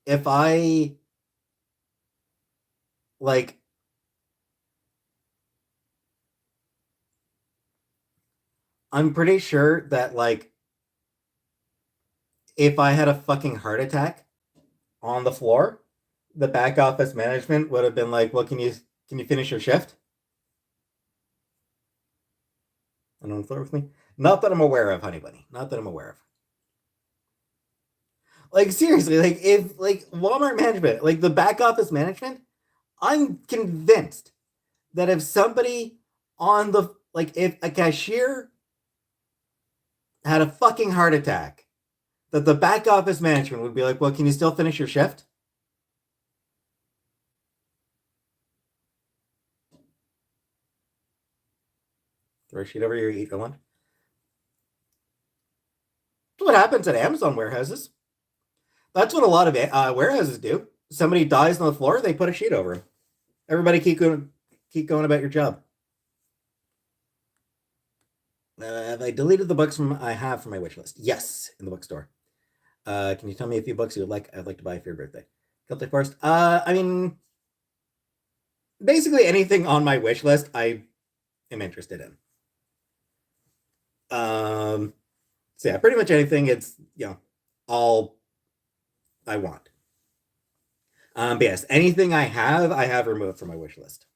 if I like I'm pretty sure that like if I had a fucking heart attack on the floor, the back office management would have been like, "Well, can you finish your shift?" And on the floor with me. Not that I'm aware of, honey bunny. Not that I'm aware of. Like seriously, like if like Walmart management, like the back office management, I'm convinced that if somebody on the like if a cashier had a fucking heart attack, that the back office management would be like, "Well, can you still finish your shift?" Throw a sheet over your eat one. That's what happens at Amazon warehouses. That's what a lot of warehouses do. Somebody dies on the floor, they put a sheet over him. Everybody keep going about your job. Have I deleted the books I have from my wish list? Yes, in the bookstore. Can you tell me a few books you would like? I'd like to buy for your birthday. Celtic Forest. I mean, basically anything on my wish list, I am interested in. So yeah, pretty much anything. It's all I want. But yes, anything I have removed from my wish list.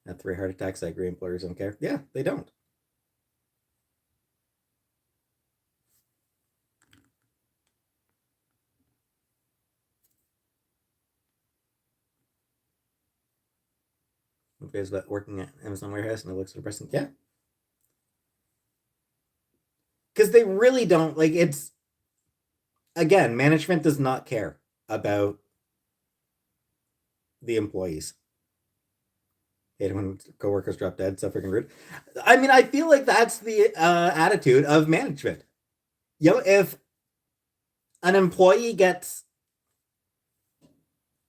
At 3 heart attacks, I agree. Employers don't care. Yeah, they don't. Okay, is about working at Amazon warehouse and it looks depressing. Yeah, because they really don't like it's. Again, management does not care about the employees. Hate when coworkers drop dead, so freaking rude. I mean, I feel like that's the attitude of management. If an employee gets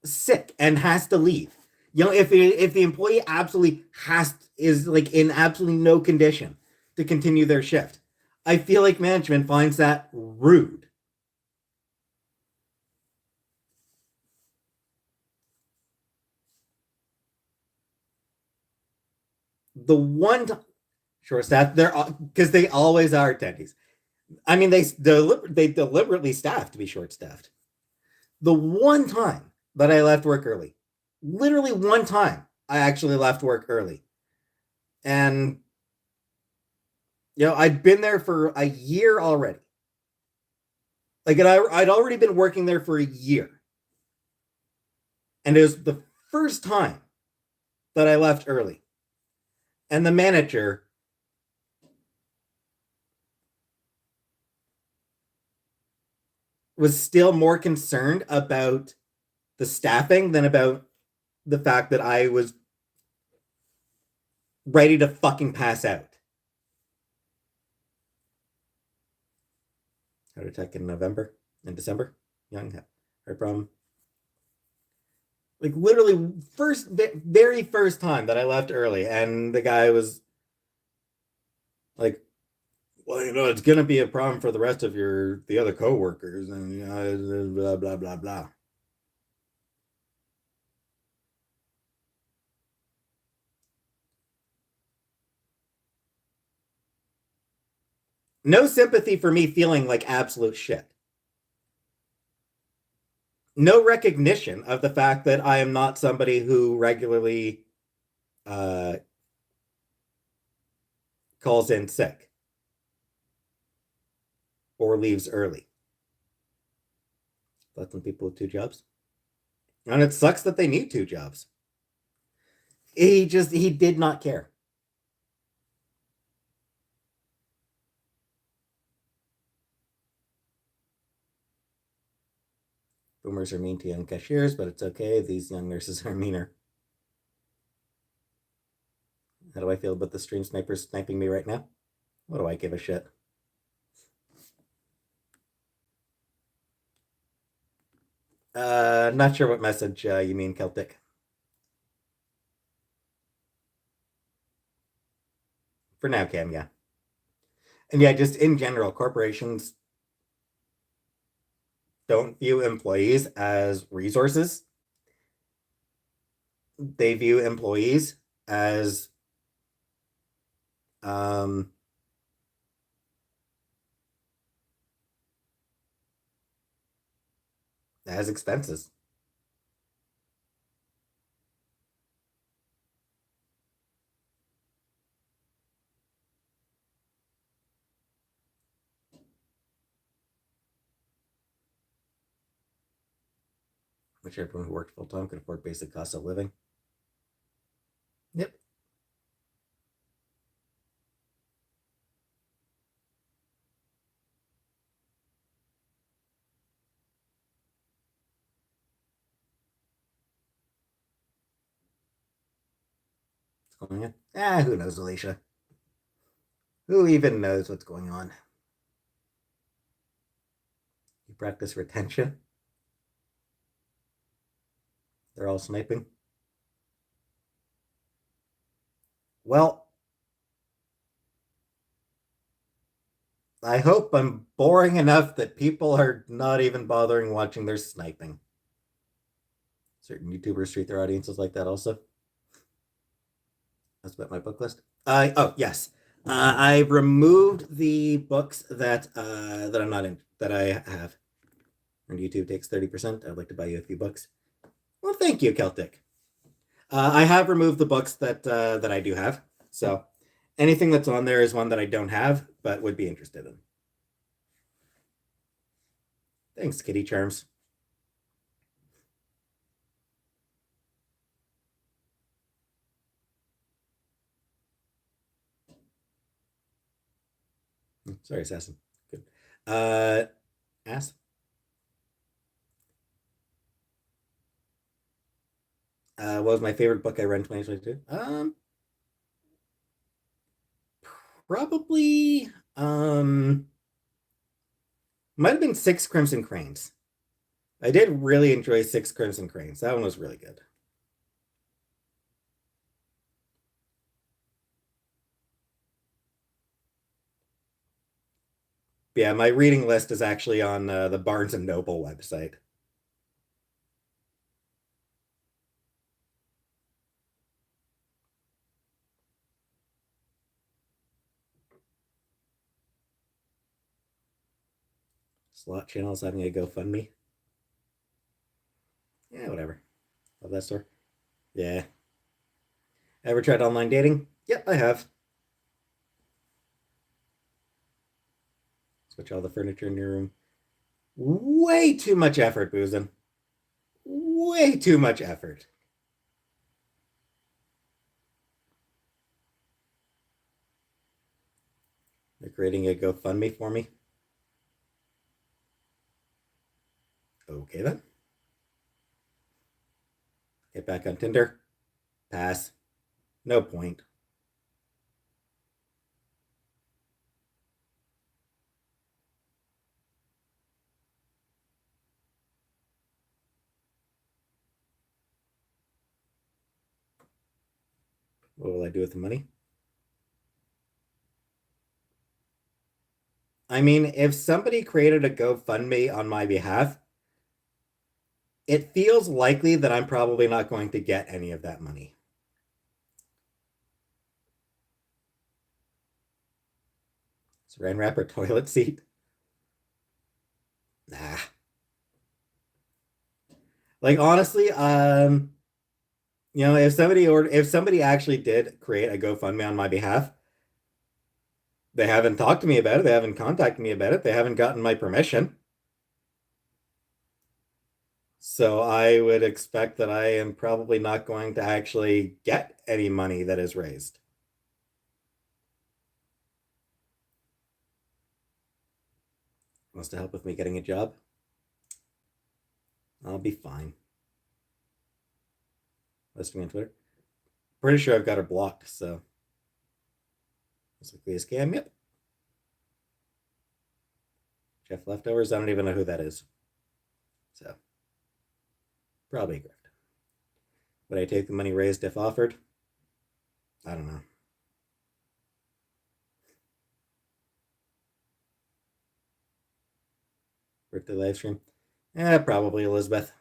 sick and has to leave, if the employee absolutely is like in absolutely no condition to continue their shift, I feel like management finds that rude. The one time, short staff, they're because they always are attendees. I mean, they deliberately staff to be short staffed. The one time that I left work early, literally one time, I actually left work early, and I'd been there for a year already. Like, I'd already been working there for a year, and it was the first time that I left early, and the manager was still more concerned about the staffing than about the fact that I was ready to fucking pass out. Heart attack in December. Young heart problem. Like literally very first time that I left early, and the guy was like, "Well, it's gonna be a problem for the rest of the other coworkers," and blah blah blah blah. No sympathy for me feeling like absolute shit. No recognition of the fact that I am not somebody who regularly uh, calls in sick or leaves early. Let some people with two jobs. And it sucks that they need two jobs. He did not care. Boomers are mean to young cashiers, but it's okay. These young nurses are meaner. How do I feel about the stream snipers sniping me right now? What do I give a shit? Not sure what message you mean, Celtic. For now, Cam, yeah. And yeah, just in general, corporations don't view employees as resources. They view employees as um, as expenses. Which everyone who worked full time could afford basic cost of living. Yep. What's going on? Who knows, Alicia? Who even knows what's going on? You practice retention. They're all sniping. Well, I hope I'm boring enough that people are not even bothering watching their sniping. Certain YouTubers treat their audiences like that also. That's about my book list. Oh yes, I removed the books that I'm not in that I have. And YouTube takes 30%. I'd like to buy you a few books. Well, thank you, Celtic. I have removed the books that I do have. So anything that's on there is one that I don't have, but would be interested in. Thanks, Kitty Charms. Sorry, Assassin. Good. Ass. What was my favorite book I read in 2022? Probably might have been Six Crimson Cranes. I did really enjoy Six Crimson Cranes. That one was really good. Yeah, my reading list is actually on the Barnes and Noble website. Slot Channel's having a GoFundMe. Yeah, whatever. Love that store. Yeah. Ever tried online dating? Yep, I have. Switch all the furniture in your room. Way too much effort, Boozin. Way too much effort. They're creating a GoFundMe for me. Okay then. Get back on Tinder. Pass. No point. What will I do with the money? I mean, if somebody created a GoFundMe on my behalf, it feels likely that I'm probably not going to get any of that money. Saran wrap or toilet seat? Nah. Like honestly, if somebody actually did create a GoFundMe on my behalf, they haven't talked to me about it, they haven't contacted me about it, they haven't gotten my permission. So I would expect that I am probably not going to actually get any money that is raised. Wants to help with me getting a job? I'll be fine. Listing on Twitter. Pretty sure I've got her blocked, so. Most likely a scam, yep. Jeff Leftovers, I don't even know who that is. So. Probably a grift. Would I take the money raised if offered? I don't know. Birthday live stream? Probably Elizabeth.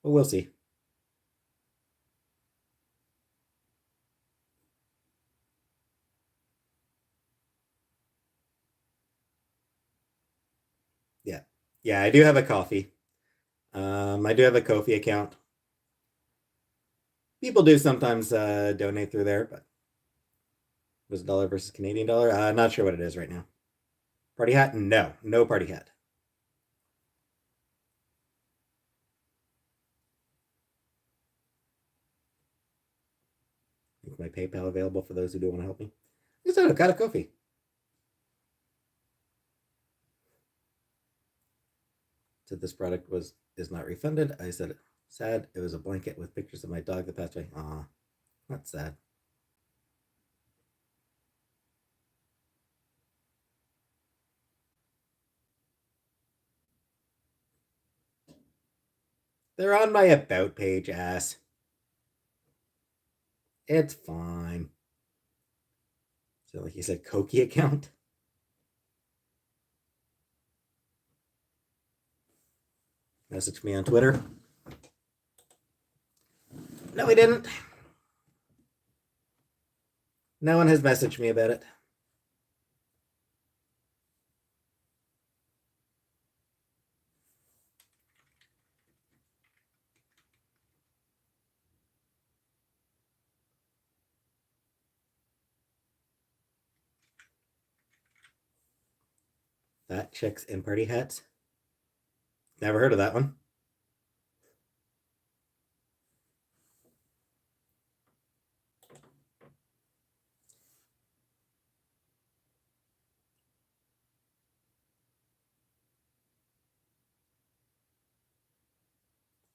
But we'll see. Yeah. Yeah, I do have a coffee. I do have a Ko-fi account. People do sometimes donate through there, but was dollar versus Canadian dollar? Not sure what it is right now. Party hat? No, no party hat. Make my PayPal available for those who do want to help me. I said I got a Ko-fi. Said this product is not refunded. I said sad. It was a blanket with pictures of my dog that passed away. Aw, that's sad. They're on my about page, ass. It's fine. So, like you said, Koki account. Message me on Twitter. No, he didn't. No one has messaged me about it. Fat chicks in party hats. Never heard of that one.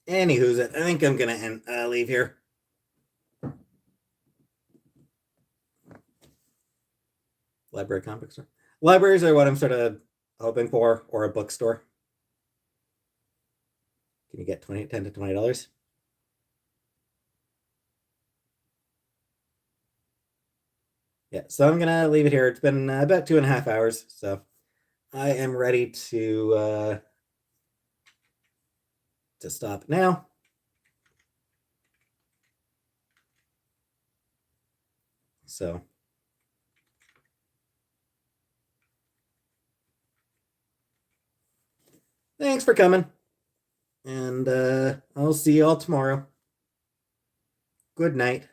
Anywho's it. I think I'm gonna leave here. Library comic store. Libraries are what I'm sort of hoping for, or a bookstore. Can you get $10 to $20? Yeah, so I'm gonna leave it here. It's been about 2.5 hours, so I am ready to stop now. So thanks for coming, and I'll see you all tomorrow. Good night.